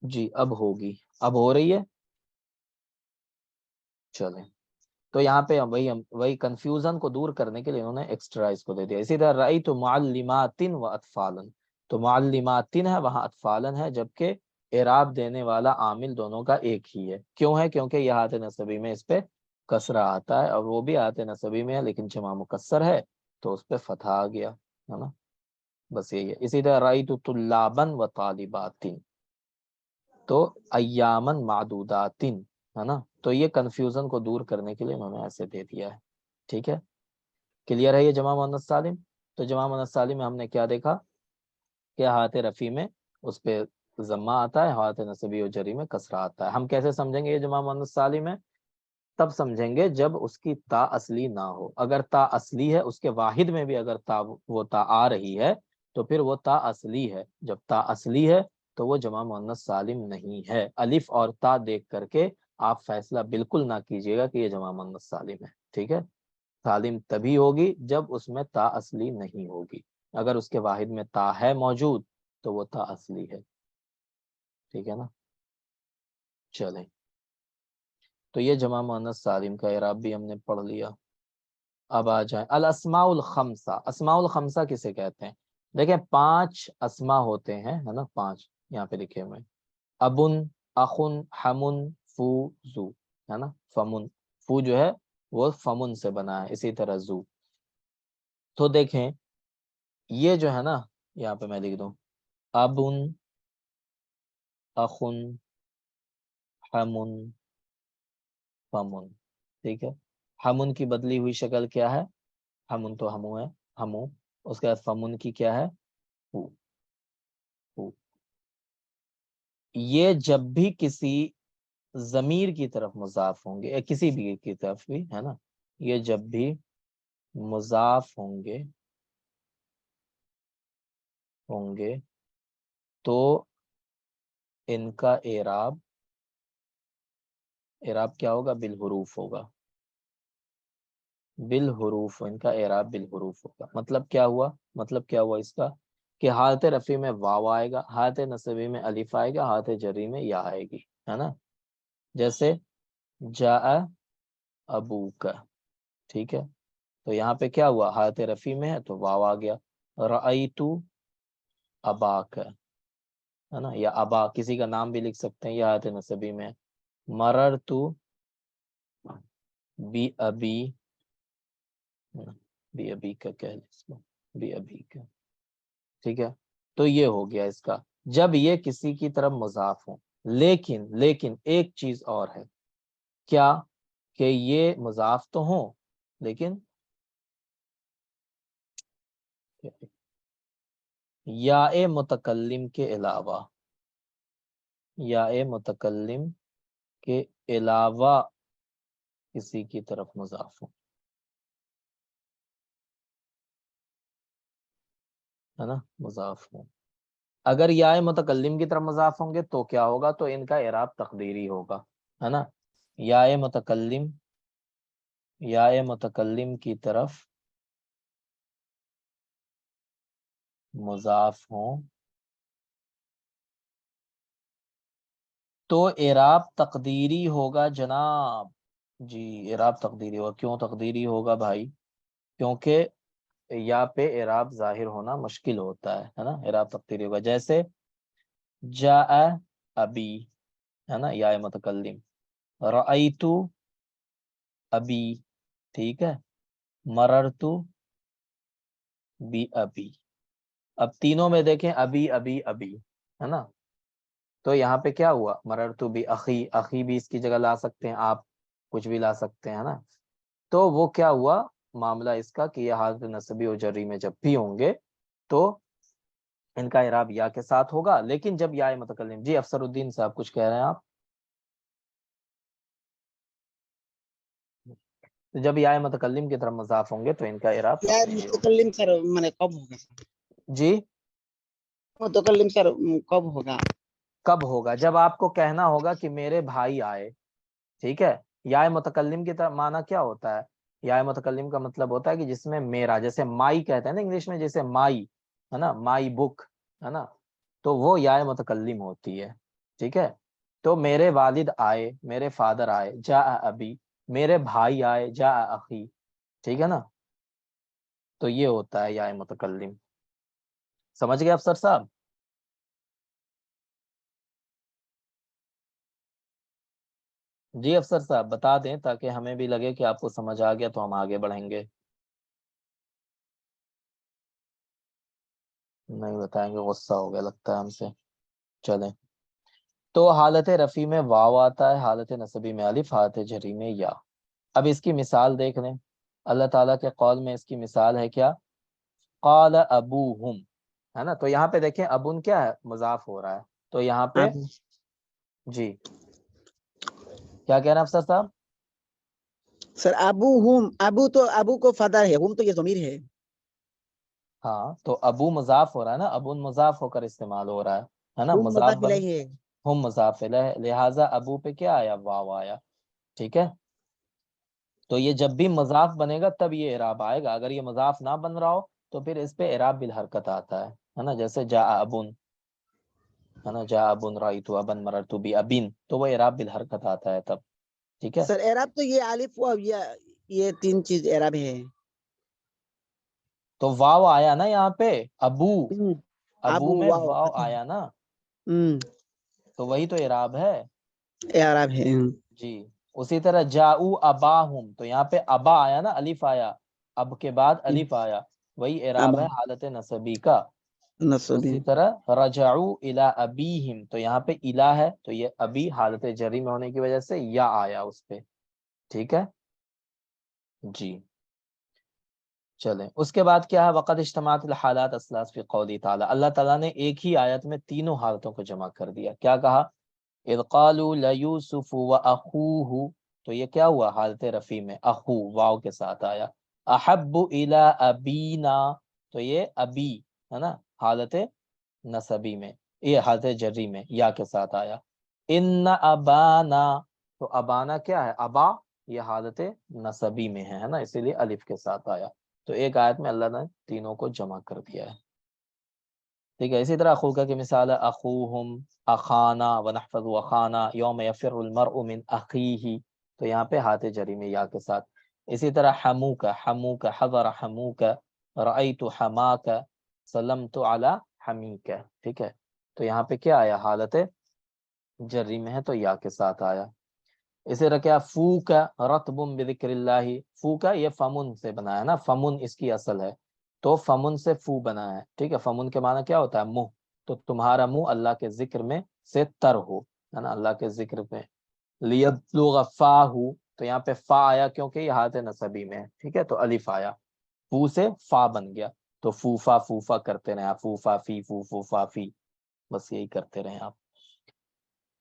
جی اب ہوگی، اب ہو رہی ہے، چلیں۔ تو یہاں پہ وہی کنفیوژن کو دور کرنے کے لیے انہوں نے ایکسٹرا اس کو دے دیا۔ اسی طرح رأیت معلمات و اطفالا، تو معلمات ہے وہاں اطفالا ہے، جبکہ اعراب دینے والا عامل دونوں کا ایک ہی ہے۔ کیوں ہے؟ کیونکہ یہ حالت نسبی میں اس پہ کسرہ آتا ہے، اور وہ بھی حالت نسبی میں ہے لیکن جمع مکسر ہے تو اس پہ فتح آ گیا، ہے نا، بس یہی ہے۔ اسی طرح رأیت طلابا و طالبات، تو ایامن معدودات، ہے نا، تو یہ کنفیوژن کو دور کرنے کے لیے انہوں نے ایسے دے دیا ہے، ٹھیک ہے، کلیئر ہے یہ جمع مؤنث سالم۔ تو جمع مؤنث سالم میں ہم نے کیا دیکھا کہ حالت رفع میں اس پہ ضمہ آتا ہے، حالت نصبی و جری میں کسرہ آتا ہے۔ ہم کیسے سمجھیں گے یہ جمع مؤنث سالم ہے؟ تب سمجھیں گے جب اس کی تا اصلی نہ ہو۔ اگر تا اصلی ہے، اس کے واحد میں بھی اگر وہ تا آ رہی ہے تو پھر وہ تا اصلی ہے۔ جب تا اصلی ہے تو وہ جمع مؤنث سالم نہیں ہے۔ الف اور تا دیکھ کر کے آپ فیصلہ بالکل نہ کیجیے گا کہ یہ جمع مؤنث سالم ہے، ٹھیک ہے۔ سالم تبھی ہوگی جب اس میں تا اصلی نہیں ہوگی، اگر اس کے واحد میں تا ہے موجود تو وہ تا اصلی ہے، ٹھیک ہے نا، چلیں۔ تو یہ جمع مؤنث سالم کا اعراب بھی ہم نے پڑھ لیا۔ اب آ جائیں الاسماء الخمسہ۔ اسماء الخمسہ کسے کہتے ہیں؟ دیکھیں 5 اسماء ہوتے ہیں، ہے نا، 5 یہاں پہ لکھے ہوئے، ابن، اخن، حمن، فو، زو، ہے نا، فمن، فو جو ہے وہ فمن سے بنا ہے، اسی طرح زو۔ تو دیکھیں یہ جو ہے نا، یہاں پہ میں لکھ دوں ابن، اخن، حمن، فمن، ٹھیک ہے۔ حمن کی بدلی ہوئی شکل کیا ہے؟ حمن تو ہمو ہے، ہمو، اس کے بعد فمن کی کیا ہے؟ ہو، ہو۔ یہ جب بھی کسی ضمیر کی طرف مضاف ہوں گے، کسی بھی کی طرف بھی، ہے نا، یہ جب بھی مضاف ہوں گے تو ان کا اعراب کیا ہوگا؟ بالحروف ہوگا، بالحروف، ان کا اعراب بالحروف ہوگا۔ مطلب کیا ہوا اس کا کہ حالت رفع میں واو آئے گا، حالت نصبی میں الف آئے گا، حالت جری میں یا آئے گی، ہے نا، جیسے جاء ابوک، ٹھیک ہے۔ تو یہاں پہ کیا ہوا؟ حالت رفع میں ہے تو واو آ گیا۔ رأیت اباک، ہے نا، یا ابا کسی کا نام بھی لکھ سکتے ہیں، یہ حالت نصبی میں۔ مررت بی ابی، بی ابی کا کہہ لیں اس کو، بی ابی کا، ٹھیک ہے۔ تو یہ ہو گیا اس کا جب یہ کسی کی طرف مضاف ہوں۔ لیکن ایک چیز اور ہے، کیا؟ کہ یہ مضاف تو ہوں لیکن یا متکلم کے علاوہ، یا متکلم کے علاوہ کسی کی طرف مضاف ہوں، ہے نا، مضاف ہوں۔ اگر یا متکلم کی طرف مضاف ہوں گے تو کیا ہوگا؟ تو ان کا اعراب تقدیری ہوگا، ہے نا، یا متکلم کی طرف مضاف ہوں تو اعراب تقدیری ہوگا جناب، جی اعراب تقدیری ہوگا۔ کیوں تقدیری ہوگا بھائی؟ کیونکہ یا پہ اعراب ظاہر ہونا مشکل ہوتا ہے نا، اعراب تقدیری ہوگا۔ جیسے جاء ابی، ہے نا، یا متکلم، رأیت ابی، ٹھیک ہے، مررت بی ابی۔ اب تینوں میں دیکھیں ابی ابی ابی، ہے نا، تو یہاں پہ کیا ہوا؟ مررت بی اخی، اخی بھی اس کی جگہ لا سکتے ہیں آپ، کچھ بھی لا سکتے ہیں نا، تو وہ کیا ہوا معاملہ اس کا کہ یہ حالت نصبی و جری میں جب بھی ہوں گے تو ان کا اعراب یا کے ساتھ ہوگا، لیکن جب یا متکلم، جی افسر الدین صاحب کچھ کہہ رہے ہیں آپ؟ جب یا متکلم کی طرف مضاف ہوں گے تو ان کا اعراب متکلم سر میں نے کب ہوگا؟ جی متکلم سر کب ہوگا؟ کب ہوگا؟ جب آپ کو کہنا ہوگا کہ میرے بھائی آئے، ٹھیک ہے. یا متکلم کی طرح معنی کیا ہوتا ہے؟ یا متکلم کا مطلب ہوتا ہے کہ جس میں میرا، جیسے مائی کہتے ہیں نا انگلش میں، جیسے مائی ہے نا، مائی بک ہے نا، تو وہ یا متکلم ہوتی ہے. ٹھیک ہے. تو میرے والد آئے، میرے فادر آئے، جا ابی، میرے بھائی آئے، جا اخی. ٹھیک ہے نا. تو یہ ہوتا ہے یا متکلم. سمجھ گئے افسر صاحب؟ جی افسر صاحب بتا دیں تاکہ ہمیں بھی لگے کہ آپ کو سمجھ آ گیا تو ہم آگے بڑھیں گے. نہیں بتائیں گے، غصہ ہو گیا لگتا ہے ہم سے. چلیں. تو حالت رفیع میں واو آتا ہے، حالت نصبی میں الف، حالت جری میں یا. اب اس کی مثال دیکھ لیں. اللہ تعالیٰ کے قول میں اس کی مثال ہے کیا؟ قال ابوہم، ہے نا. تو یہاں پہ دیکھیں ابن کیا ہے؟ مضاف ہو رہا ہے. تو یہاں پہ ابو جی کیا کہہ رہے ہیں افسر صاحب؟ سر ابو ہم، ابو تو ابو کو فادر ہے، ہم تو یہ ضمیر ہے. ہاں تو ابو مضاف ہو رہا ہے نا، ابن مضاف ہو کر استعمال ہو رہا ہے نا، ہم مضاف مضاف بن، الیہ ہے. ہم مضاف الیہ، لہٰذا ابو پہ کیا آیا؟ واو آیا. ٹھیک ہے. تو یہ جب بھی مضاف بنے گا تب یہ اعراب آئے گا. اگر یہ مضاف نہ بن رہا ہو تو پھر اس پہ اعراب بالحرکت آتا ہے نا. جیسے جاء ابن ہے نا، جاء ابن رأیت ابن مررت بابن، تو وہ اعراب بالحرکت آتا ہے تب. ٹھیک ہے. سر اعراب تو یہ الف و یہ تین چیز اعراب ہے. تو واو آیا نا یہاں پہ، ابو، ابو ابو میں واو واو آیا نا، تو وہی تو اعراب ہے. اعراب ہے. جی. اسی طرح جاؤ اباہم، تو یہاں پہ ابا آیا نا، الف آیا، اب کے بعد الف آیا، وہی اعراب ابا ہے حالت نصبی کا. نصبی. اسی طرح رجعوا الی ابیہم، تو یہاں پہ الا ہے تو یہ ابی حالت جری میں ہونے کی وجہ سے یا آیا اس پہ. ٹھیک ہے جی. چلیں اس کے بعد کیا ہے؟ وقد اجتماعت الحالات الثلاث فی قولی تعالی. اللہ تعالیٰ نے ایک ہی آیت میں تینوں حالتوں کو جمع کر دیا. کیا کہا؟ اذ قالوا لیوسف واخوہ، تو یہ کیا ہوا؟ حالت رفیع میں اخو واو کے ساتھ آیا. احب الی ابینا، تو یہ ابی ہے نا، حالت نصبی میں، یہ حالت جری میں یا کے ساتھ آیا. ان ابانا، تو ابانا کیا ہے؟ ابا یہ حالت نصبی میں ہے نا، اسی لیے الف کے ساتھ آیا. تو ایک آیت میں اللہ نے تینوں کو جمع کر دیا ہے. ٹھیک ہے. اسی طرح اخوکا کی مثال ہے اخوہم، اخانا ونحفظ اخانا یوم یفر المرء من اخیہ، تو یہاں پہ ہاتھ جری میں یا کے ساتھ. اسی طرح حموکا، حموکا حضر حموکا، رأیت حماکا، سلمت علی حمیکا. ٹھیک ہے. تو یہاں پہ کیا آیا؟ حالت جری میں ہے تو یا کے ساتھ آیا. اسی طرح کیا؟ فوکا رطب بذکر اللہ، فوکا یہ فمن سے بنا ہے نا، فمن اس کی اصل ہے، تو فمن سے فو بنا ہے. ٹھیک ہے. فمن کے معنی کیا ہوتا ہے؟ منہ. تو تمہارا منہ اللہ کے ذکر میں سے تر ہو، ہے نا، اللہ کے ذکر میں. لیبلغ فاہ، تو یہاں پہ فا آیا کیونکہ یہ حالت نصبی میں ہے. ٹھیک ہے. تو الف آیا، فو سے فا بن گیا، تو فوفا فوفا کرتے رہے آپ، فوفا فی فو فا فی، بس یہی کرتے رہے آپ.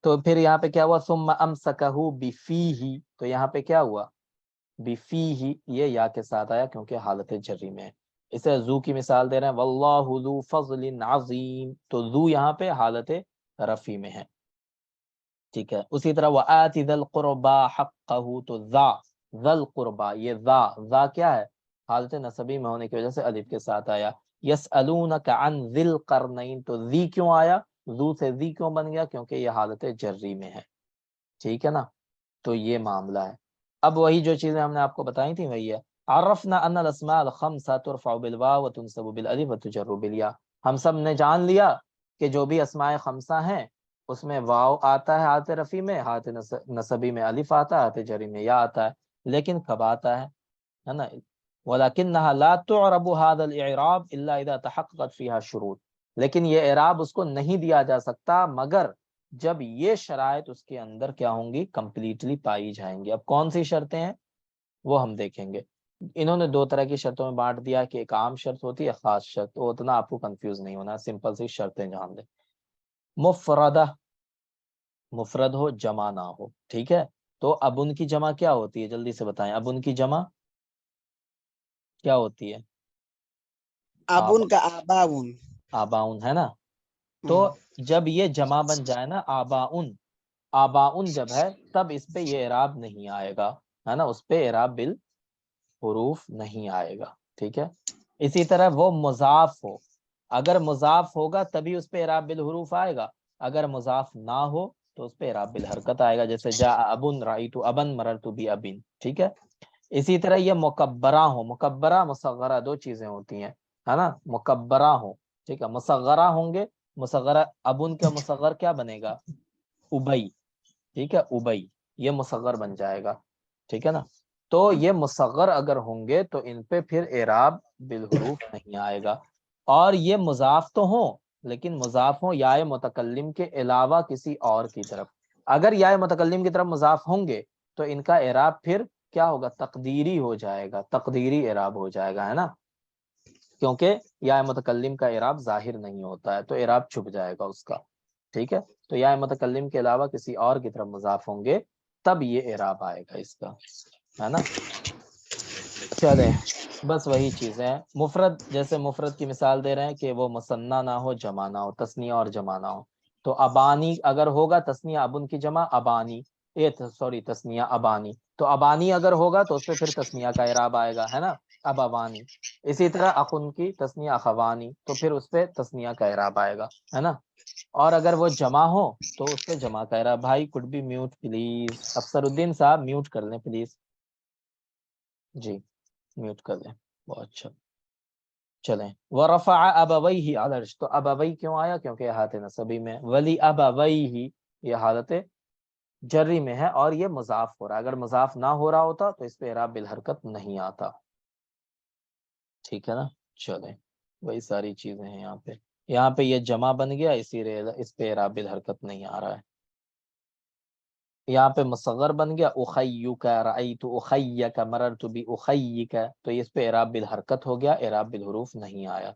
تو پھر یہاں پہ کیا ہوا؟ ثم امسکہ بفیہ، تو یہاں پہ کیا ہوا؟ بفیہ یہ یا کے ساتھ آیا کیونکہ حالت جری میں ہے. اسے ذو کی مثال دے رہے ہیں، واللہ ذو فضل عظیم، تو ذو یہاں پہ حالت رفیع میں ہے. ٹھیک ہے. اسی طرح وآت ذی القربى حقہ، تو ذا، ذا القربى یہ ذا کیا ہے؟ حالت نصبی میں ہونے کی وجہ سے الف کے ساتھ آیا. یسألونک عن ذی القرنین، تو ذی کیوں آیا؟ ذو سے ذی کیوں بن گیا؟ کیونکہ یہ حالت جری میں ہے. ٹھیک ہے نا. تو یہ معاملہ ہے. اب وہی جو چیزیں ہم نے آپ کو بتائی تھی وہی ہے. عرفنا ان الاسماء الخمسہ ترفع بالواو وتنصب بالالف وتجر بالیا. ہم سب نے جان لیا کہ جو بھی اسماء خمسہ ہیں اس میں واو آتا ہے حالت رفیع میں، حالت نصبی میں الف آتا ہے، حالت جری میں یا آتا ہے. لیکن کب آتا ہے نا؟ ولکنها لا تعرب هذا الاعراب الا اذا تحققت فيها شروط. لیکن یہ اعراب اس کو نہیں دیا جا سکتا مگر جب یہ شرائط اس کے اندر کیا ہوں گی؟ کمپلیٹلی پائی جائیں گی. اب کون سی شرطیں ہیں وہ ہم دیکھیں گے. انہوں نے دو طرح کی شرطوں میں بانٹ دیا کہ ایک عام شرط ہوتی ہے، خاص شرط. تو اتنا آپ کو کنفیوز نہیں ہونا، سمپل سی شرطیں جان دیں. مفردہ، مفرد ہو جمع نہ ہو. ٹھیک ہے. تو اب ان کی جمع کیا ہوتی ہے؟ جلدی سے بتائیں. اب ان کی جمع کیا ہوتی ہے؟ ابن کا آباون، آباؤن ہے نا. تو جب یہ جمع بن جائے نا آباؤن، آباؤن جب ہے تب اس پہ یہ اعراب نہیں آئے گا، ہے نا، اس پہ اعراب بالحروف نہیں آئے گا، ٹھیک ہے۔ اسی طرح وہ مضاف ہو، اگر مضاف ہوگا تبھی اس پہ اعراب بالحروف آئے گا، اگر مضاف نہ ہو تو اس پہ اعراب بالحرکت آئے گا، جیسے جا ابن رأیت ابن مررت بی ابن، ٹھیک ہے۔ اسی طرح یہ مکبرہ ہو، مکبرہ مصغرہ دو چیزیں ہوتی ہیں، ہے نا، مکبرہ ہو، ٹھیک ہے، مصغرہ ہوں گے، مصغرہ ابن کا مصغر کیا بنے گا، ابئی، ٹھیک ہے، ابئی، یہ مصغر بن جائے گا، ٹھیک ہے نا۔ تو یہ مصغر اگر ہوں گے تو ان پہ پھر اعراب بالحروف نہیں آئے گا، اور یہ مضاف تو ہوں لیکن مضاف ہوں یا متکلم کے علاوہ کسی اور کی طرف، اگر یا متکلم کی طرف مضاف ہوں گے تو ان کا اعراب پھر کیا ہوگا، تقدیری ہو جائے گا، تقدیری اعراب ہو جائے گا، ہے نا، کیونکہ یا متکلم کا اعراب ظاہر نہیں ہوتا ہے تو اعراب چھپ جائے گا اس کا، ٹھیک ہے۔ تو یا متکلم کے علاوہ کسی اور کی طرف مضاف ہوں گے تب یہ اعراب آئے گا اس کا، ہے نا۔ چلیں بس وہی چیزیں ہیں، مفرد جیسے مفرد کی مثال دے رہے ہیں کہ وہ مثنیٰ نہ ہو، جمع نہ ہو، تثنیہ اور جمع نہ ہو، تو ابانی اگر ہوگا تثنیہ ابن کی جمع ابانی، تثنیہ ابانی، تو ابانی اگر ہوگا تو اس پہ پھر تثنیہ کا اعراب آئے گا، ہے نا، اب ابانی۔ اسی طرح اخن کی تثنیہ اخوانی، تو پھر اس پہ تثنیہ کا اعراب آئے گا، ہے نا۔ اور اگر وہ جمع ہو تو اس پہ جمع کا اعراب، بھائی could be میوٹ پلیز، افسر الدین صاحب میوٹ کر لیں پلیز، جی میوٹ کر لیں، بہت اچھا۔ چلیں ورفع ابویہ علی العرش، تو ابوی کیوں آیا، کیونکہ یہ حالت نصبی میں، ولی ابویہ یہ حالت جری میں ہے اور یہ مضاف ہو رہا ہے، اگر مضاف نہ ہو رہا ہوتا تو اس پہ اعراب بالحرکت نہیں آتا، ٹھیک ہے نا۔ چلیں وہی ساری چیزیں ہیں یہاں پہ یہ جمع بن گیا، اس پہ اعراب بالحرکت نہیں آ رہا ہے۔ یہاں پہ مصغر بن گیا اخیک، رأیت اخیک، مررت باخیک، تو اس پہ اعراب بالحرکت ہو گیا، اعراب بالحروف نہیں آیا،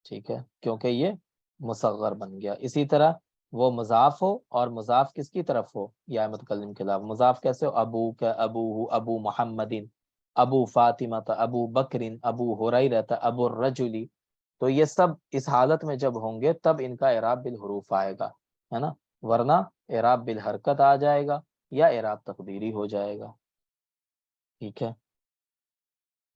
ٹھیک ہے، کیونکہ یہ مصغر بن گیا۔ اسی طرح وہ مضاف ہو اور مضاف کس کی طرف ہو، یا متکلم کے علاوہ، مضاف کیسے ہو، ابو کا، ابو، ابو محمدin، ابو فاطمہ، ابو بکرین، ابو ہریرہ، ابو الرجلی، تو یہ سب اس حالت میں جب ہوں گے تب ان کا اعراب بالحروف آئے گا، ہے نا، ورنہ اعراب بالحرکت آ جائے گا یا اعراب تقدیری ہو جائے گا، ٹھیک ہے۔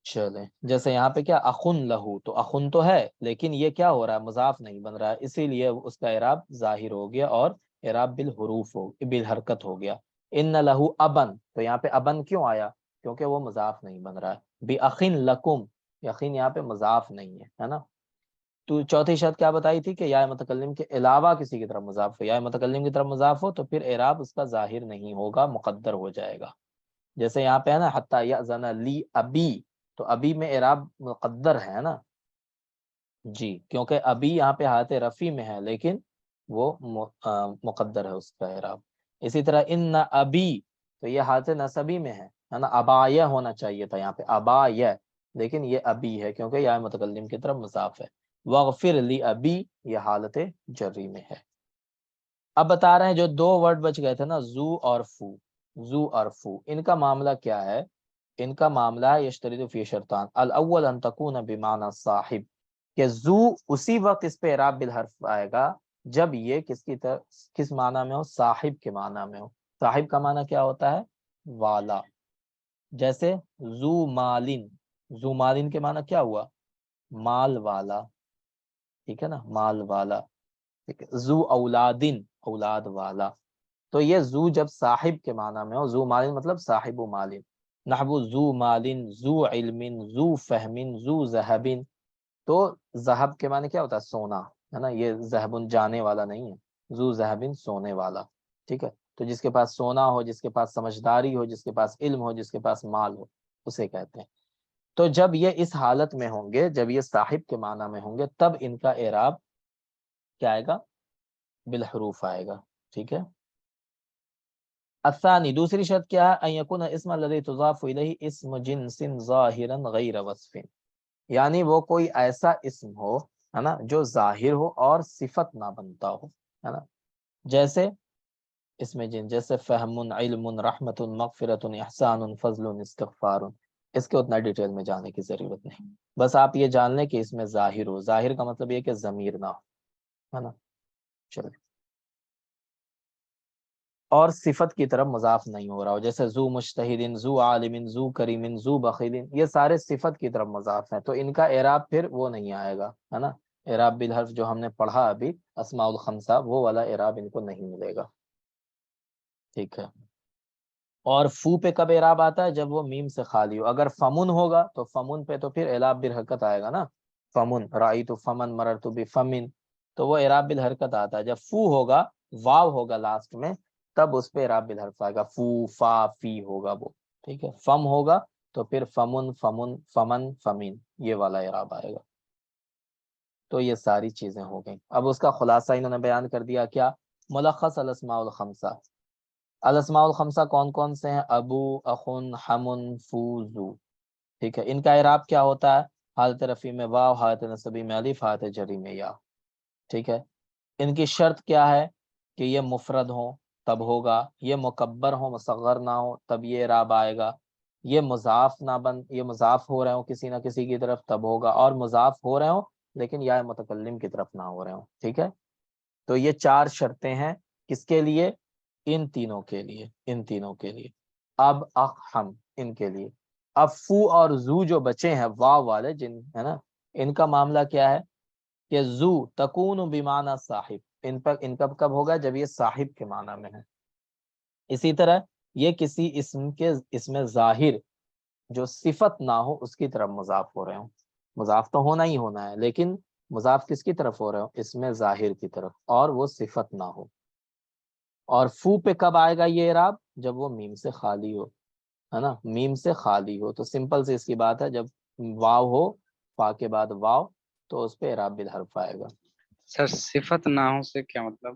چلیں جیسے یہاں پہ کیا اخن لہو، تو اخن تو ہے لیکن یہ کیا ہو رہا ہے، مضاف نہیں بن رہا ہے، اسی لیے اس کا اعراب ظاہر ہو گیا اور اعراب بالحروف بالحرکت ہو گیا۔ ان لہو ابن، تو یہاں پہ ابن کیوں آیا، کیونکہ وہ مضاف نہیں بن رہا ہے، باخن لکم، یقین یہاں پہ مضاف نہیں ہے نا۔ تو چوتھی شرط کیا بتائی تھی کہ یا متکلم کے علاوہ کسی کی طرف مضاف ہو، یا متکلم کی طرف مضاف ہو تو پھر اعراب اس کا ظاہر نہیں ہوگا، مقدر ہو جائے گا، جیسے یہاں پہ ہے نا حتی یأذن لی ابی، تو ابی میں اعراب مقدر ہے نا، جی، کیونکہ ابی یہاں پہ حالت رفع میں ہے لیکن وہ مقدر ہے اس کا اعراب۔ اسی طرح ان ابی، تو یہ حالت نصبی میں ہے نا، ابایہ ہونا چاہیے تھا یہاں پہ ابایہ، لیکن یہ ابی ہے کیونکہ یا متکلم کی طرف مضاف ہے۔ وغفر لی ابی، یہ حالت جری میں ہے۔ اب بتا رہے ہیں جو دو ورڈ بچ گئے تھے نا، زو اور فو، زو اور فو، ان کا معاملہ کیا ہے، ان کا معاملہ ہے یشترط فی شرطان، الاول ان تکون بمعنی صاحب، کہ زو اسی وقت اس پہ اعراب بالحرف آئے گا جب یہ کس معنی میں ہو، صاحب کے معنی میں ہو۔ صاحب کا معنی کیا ہوتا ہے، والا، جیسے زو مالن، زو مالن کے معنی کیا ہوا، مال والا، ٹھیک ہے نا، مال والا، ٹھیک ہے۔ زو اولادن، اولاد والا، تو یہ زو جب صاحب کے معنی میں ہو، زو مالن مطلب صاحب مالن، نحو زو مالن، زو علم، زو فہم، زو ذہب، تو ذہب کے معنی کیا ہوتا ہے، سونا، ہے نا، یہ ذہب جانے والا نہیں ہے، زو ذہب سونے والا، ٹھیک ہے۔ تو جس کے پاس سونا ہو، جس کے پاس سمجھداری ہو، جس کے پاس علم ہو، جس کے پاس مال ہو، اسے کہتے ہیں۔ تو جب یہ اس حالت میں ہوں گے، جب یہ صاحب کے معنی میں ہوں گے تب ان کا اعراب کیا آئے گا، بالحروف آئے گا، ٹھیک ہے۔ الثانی، دوسری شرط کیا ہے، ان یکون اسم الذی تضاف الیہ اسم جنس ظاہرا غیر وصف، یعنی وہ کوئی ایسا اسم ہو، ہے نا، جو ظاہر ہو اور صفت نہ بنتا ہو، ہے نا، جیسے اسم جن، جیسے فہم، علم، رحمت، مغفرت، احسان، فضل، استغفار، اس کے اتنا ڈیٹیل میں جانے کی ضرورت نہیں، بس آپ یہ جان لیں کہ اس میں ظاہر ہو، ظاہر کا مطلب یہ کہ ضمیر نہ ہو، ہے نا. چلو. اور صفت کی طرف مضاف نہیں ہو رہا ہو، جیسے ذو مجتہد، ذو عالم، ذو کریم، ذو بخیل، یہ سارے صفت کی طرف مضاف ہیں، تو ان کا اعراب پھر وہ نہیں آئے گا، ہے نا. اعراب بالحرف جو ہم نے پڑھا ابھی اسماء الخمسہ، وہ والا اعراب ان کو نہیں ملے گا. ٹھیک ہے. اور فو پہ کب اعراب آتا ہے؟ جب وہ میم سے خالی ہو. اگر فمن ہوگا تو فمن پہ تو پھر اعراب بالحرکت آئے گا نا. فمن رأیت فمن مررت بفمن، تو وہ اعراب بالحرکت آتا ہے. جب فو ہوگا، واو ہوگا لاسٹ میں، تب اس پہ اعراب بالحرف آئے گا. فو فا فی ہوگا وہ. ٹھیک ہے. فم ہوگا تو پھر فمن فمن فمن فمین، یہ والا اعراب آئے گا. تو یہ ساری چیزیں ہو گئیں. اب اس کا خلاصہ انہوں نے بیان کر دیا. کیا؟ ملخص الاسماء الخمسہ. الاسماء الخمسہ کون کون سے ہیں؟ ابو، اخن، حمن، فو، ذو. ٹھیک ہے. ان کا اعراب کیا ہوتا ہے؟ حالت رفیع میں واو، حالت نصبی میں الف، حالت جری میں یا. ٹھیک ہے. ان کی شرط کیا ہے؟ کہ یہ مفرد ہوں تب ہوگا، یہ مکبر ہوں مصغر نہ ہو تب یہ اعراب آئے گا، یہ مضاف نہ یہ مضاف ہو رہے ہوں کسی نہ کسی کی طرف تب ہوگا، اور مضاف ہو رہے ہوں لیکن یا متکلم کی طرف نہ ہو رہے ہوں. ٹھیک ہے. تو یہ 4 شرطیں ہیں کس کے لیے؟ ان تینوں کے لیے. ان تینوں کے لیے. اب اخ ہم ان کے لیے. اب فو اور زو جو بچے ہیں واو والے جن، ہے نا، ان کا معاملہ کیا ہے؟ کہ زو تکون بمعنی صاحب، ان کا کب ہوگا؟ جب یہ صاحب کے معنی میں ہے. اسی طرح یہ کسی اسم ظاہر جو صفت نہ ہو اس کی طرف مضاف ہو رہے ہوں. مضاف تو ہونا ہی ہونا ہے، لیکن مضاف کس کی طرف ہو رہے ہوں؟ اسم ظاہر کی طرف، اور وہ صفت نہ ہو. اور فو پہ کب آئے گا یہ اعراب؟ جب وہ میم سے خالی ہو، ہے نا. میم سے خالی ہو تو سمپل سے اس کی بات ہے، جب واو ہو، فا کے بعد واو، تو اس پہ اعراب بالحرف آئے گا. سر صفت نہ ہو سے کیا مطلب؟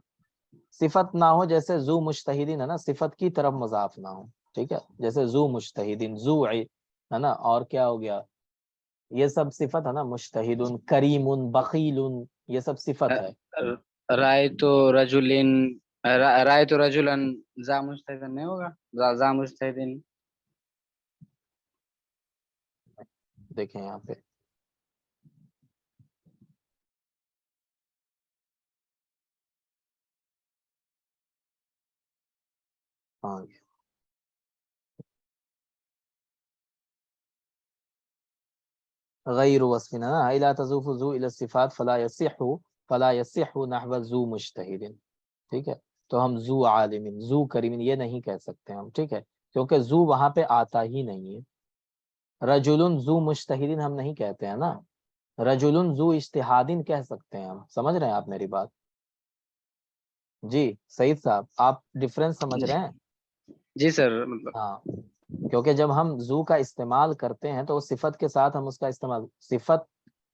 صفت نہ ہو جیسے ذو مجتہدین ہے نا، صفت کی طرف مضاف نہ ہو. ٹھیک ہے. جیسے ذو مجتہدین، ہے نا. اور کیا ہو گیا؟ یہ سب صفت ہے نا. مجتہد، کریم، بخیل، یہ سب صفت ہے. رائے تو رجلن، رائے تو رجلن ذا مجتہدن نہیں ہوگا؟ ذا مجتہدن. دیکھیں یہاں پہ ہاں، غیر وصفنا لا تذوف ذو الى الصفات فلا يصح نحو ذو مجتہد. ٹھیک ہے. تو ہم ذو عالم، ذو کریم یہ نہیں کہہ سکتے ہم. ٹھیک ہے. کیونکہ ذو وہاں پہ آتا ہی نہیں ہے. رجل ذو مجتہد ہم نہیں کہتے ہیں نا. رجل ذو اجتہاد کہہ سکتے ہیں ہم. سمجھ رہے ہیں آپ میری بات؟ جی سعید صاحب، آپ ڈفرینس سمجھ رہے ہیں؟ جی سر. مطلب ہاں، کیونکہ جب ہم زو کا استعمال کرتے ہیں تو صفت کے ساتھ ہم اس کا استعمال، صفت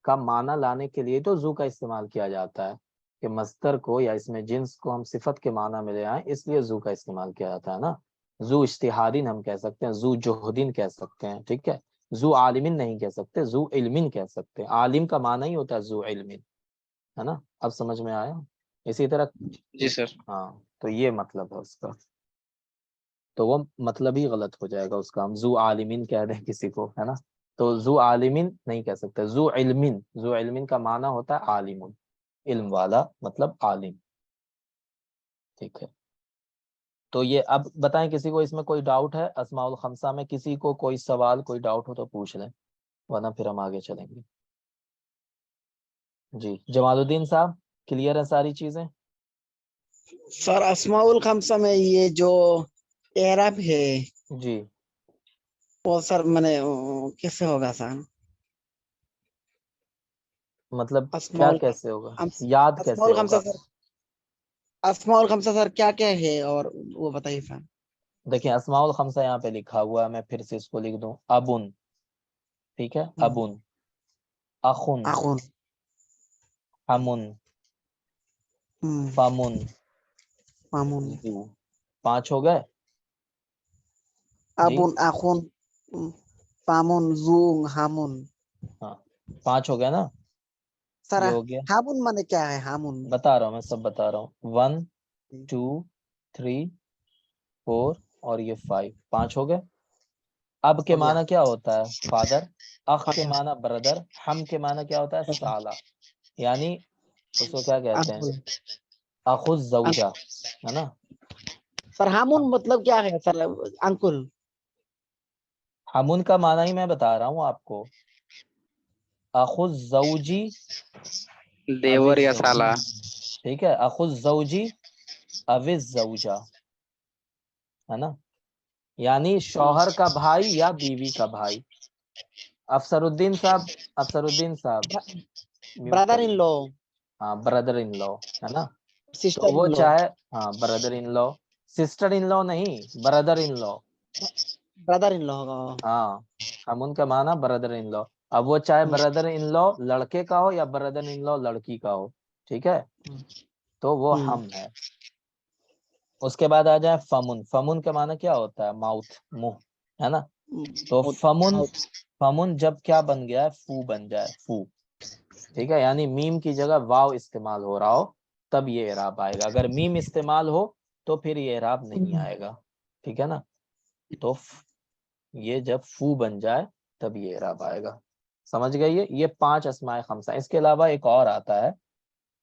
کا معنی لانے کے لیے تو زو کا استعمال کیا جاتا ہے، کہ مصدر کو یا اس میں جنس کو ہم صفت کے معنی میں لے آئیں، اس لیے زو کا استعمال کیا جاتا ہے نا. زو اجتہادین ہم کہہ سکتے ہیں، زو جہدین کہہ سکتے ہیں. ٹھیک ہے. زو عالمین نہیں کہہ سکتے، زو علمین کہہ سکتے ہیں. عالم کا معنی ہی ہوتا ہے زو علمین، ہے نا. اب سمجھ میں آیا؟ اسی طرح جی سر. ہاں، تو یہ مطلب ہے اس کا. تو وہ مطلب ہی غلط ہو جائے گا اس کا، ہم زو عالمین کہہ دیں کسی کو، ہے نا. تو زو عالمین نہیں کہہ سکتے، زو علمین. زو علمین کا معنی ہوتا ہے عالم، علم والا، مطلب عالم. ٹھیک ہے. تو یہ اب بتائیں کسی کو اس میں کوئی ڈاؤٹ ہے؟ اسماء الخمسہ میں کسی کو کوئی سوال، کوئی ڈاؤٹ ہو تو پوچھ لیں، ورنہ پھر ہم آگے چلیں گے. جی جمال الدین صاحب، کلیئر ہے ساری چیزیں؟ سر اسماء الخمسہ میں یہ جو اعراب ہے جی وہ سر میں نے کیسے ہوگا سر؟ مطلب اسماء کیا کیسے ہوگا؟ یاد اسماء کیسے الخمسہ ہوگا؟ سر، اسماء الخمسہ سر کیا کیا ہے اور وہ بتائیے سر. دیکھیں اسماء الخمسہ یہاں پہ لکھا ہوا ہے، میں پھر سے اس کو لکھ دوں. ابن، ٹھیک ہے، ابن، اخن، اخون، حمن، فمن، مامون، ذو. 5 ہو گئے جی. ابون، اخون، پامون، زون، ہامون. ہاں 5 ہو گیا نا. سر یہ ہو گیا، ہامون مانے کیا ہے؟ ہامون بتا رہا ہوں میں، سب بتا رہا ہوں. 1 2 3 4 اور یہ 5، 5 ہو گئے. اب کے ہو گیا. معنی کیا ہوتا ہے؟ فادر. اخ کے معنی بردر. ہم کے معنی کیا ہوتا ہے؟ سالہ. یعنی اس کو کیا کہتے ہیں؟ اخو الزوجہ، ہے نا؟ سر ہامون مطلب کیا ہے سر؟ انکل ہمون کا معنی ہی میں بتا رہا ہوں آپ کو، اخو الزوجی دیور یا سالہ. ٹھیک ہے، اخو الزوجی او الزوجہ، ہے نا؟ یعنی شوہر کا بھائی یا بیوی کا بھائی. افسر الدین صاحب برادر ان لو، ہاں بردر ان لو، ہے نا؟ سسٹر تو وہ ان لو، چاہے ہاں brother in love, sister in لو نہیں، بردر ان لو. برادر ان لو ہوگا. ہاں ہم ان کا معنی بردر ان لو. اب وہ چاہے بردر ان لو لڑکے کا ہو یا بردر ان لو لڑکی کا ہو، ٹھیک ہے؟ تو وہ ہم ہے. اس کے بعد آ جائے فمن. فمن کا معنی کیا ہوتا ہے؟ ماؤتھ، منہ، ہے نا؟ تو فمن جب کیا بن گیا ہے؟ فو بن جائے، فو، ٹھیک ہے؟ یعنی میم کی جگہ واو استعمال ہو رہا ہو تب یہ اعراب آئے گا. اگر میم استعمال ہو تو پھر یہ اعراب نہیں آئے گا، ٹھیک ہے نا؟ تو یہ جب فو بن جائے تب یہ اعراب آئے گا. سمجھ گئے؟ یہ 5 اسماء خمسہ. اس کے علاوہ ایک اور آتا ہے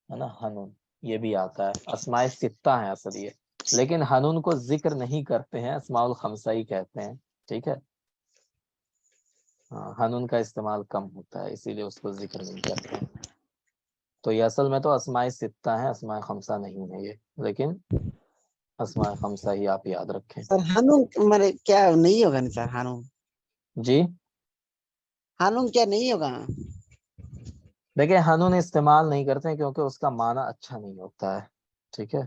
نا، ہنون، یہ بھی آتا ہے. اسماء ستہ ہیں اصل یہ، لیکن ہنون کو ذکر نہیں کرتے ہیں، اسماء الخمسہ ہی کہتے ہیں، ٹھیک ہے؟ ہاں ہنون کا استعمال کم ہوتا ہے اسی لیے اس کو ذکر نہیں کرتے ہیں. تو یہ اصل میں تو اسماء ستہ ہیں، اسماء خمسہ نہیں ہے یہ، لیکن اسماء خمسہ ہی آپ یاد رکھیں. سر ہانون میرے کیا نہیں ہوگا نہیں سر؟ ہانون جی ہانون کیا نہیں ہوگا؟ دیکھیں ہنون استعمال نہیں کرتے ہیں کیونکہ اس کا معنی اچھا نہیں ہوتا ہے، ٹھیک ہے؟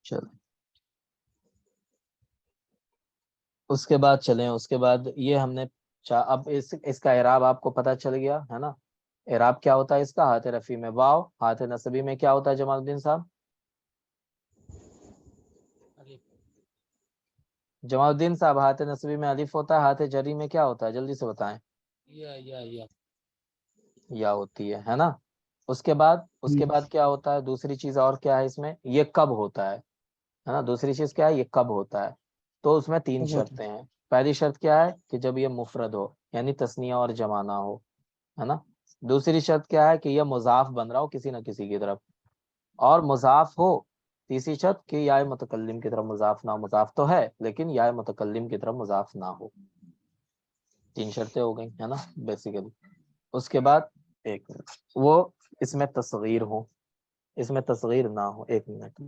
چلیں اس کے بعد چلیں. اس کے بعد یہ ہم نے اب اس کا اعراب آپ کو پتہ چل گیا ہے نا؟ اعراب کیا ہوتا ہے اس کا؟ ہاتھ رفیع میں واو، ہاتھ نصبی میں کیا ہوتا ہے جمال الدین صاحب؟ جمال الدین صاحب ہاتھ نصبی میں الف ہوتا ہے، ہاتھ جری میں کیا ہوتا ہے؟ جلدی سے بتائیں. یا ہوتی ہے نا؟ اس کے بعد کیا ہوتا ہے؟ دوسری چیز اور کیا ہے اس میں؟ یہ کب ہوتا ہے نا؟ دوسری چیز کیا ہے؟ یہ کب ہوتا ہے. تو اس میں 3 شرطیں ہیں. پہلی شرط کیا ہے؟ کہ جب یہ مفرد ہو، یعنی تثنیہ اور جمع نہ ہو، ہے نا؟ دوسری شرط کیا ہے؟ کہ یہ مضاف بن رہا ہو کسی نہ کسی کی طرف، اور مضاف ہو. تیسری شرط کہ یا متکلم کی طرف مضاف نہ ہو. مضاف تو ہے لیکن یا متکلم کی طرف مضاف نہ ہو. 3 شرطیں ہو گئی ہے نا بیسیکلی. اس کے بعد ایک منٹ، وہ اس میں تصغیر ہو، اس میں تصغیر نہ ہو. ایک منٹ.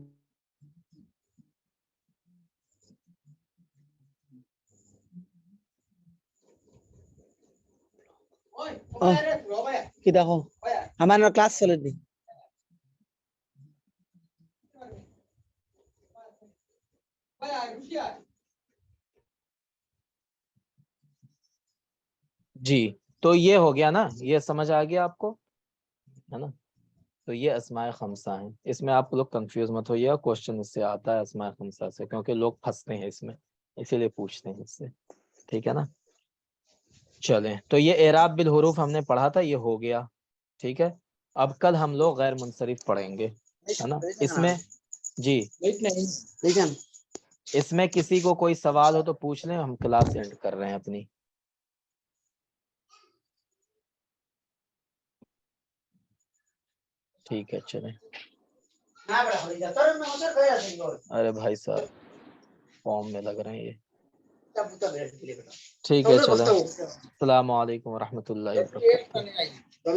দেখো আমার ক্লাস চলে দি جی تو یہ ہو گیا نا، یہ سمجھ آ گیا آپ کو، ہے نا؟ تو یہ اسماء خمسہ ہیں. اس میں آپ لوگ کنفیوز مت ہوئیے، کوشچن اس سے آتا ہے اسماء خمسہ سے، کیونکہ لوگ پھنستے ہیں اس میں، اسی لیے پوچھتے ہیں اس سے، ٹھیک ہے نا؟ چلیں تو یہ اعراب بالحروف ہم نے پڑھا تھا، یہ ہو گیا، ٹھیک ہے؟ اب کل ہم لوگ غیر منصرف پڑھیں گے، ہے نا؟ اس میں جی اس میں کسی کو کوئی سوال ہو تو پوچھ لیں، ہم کلاس اینڈ کر رہے ہیں اپنی. ٹھیک ہے چلیں. ارے بھائی صاحب فارم میں لگ رہے ہیں یہ. ٹھیک ہے چلیں. السلام علیکم ورحمۃ اللہ وبرکاتہ.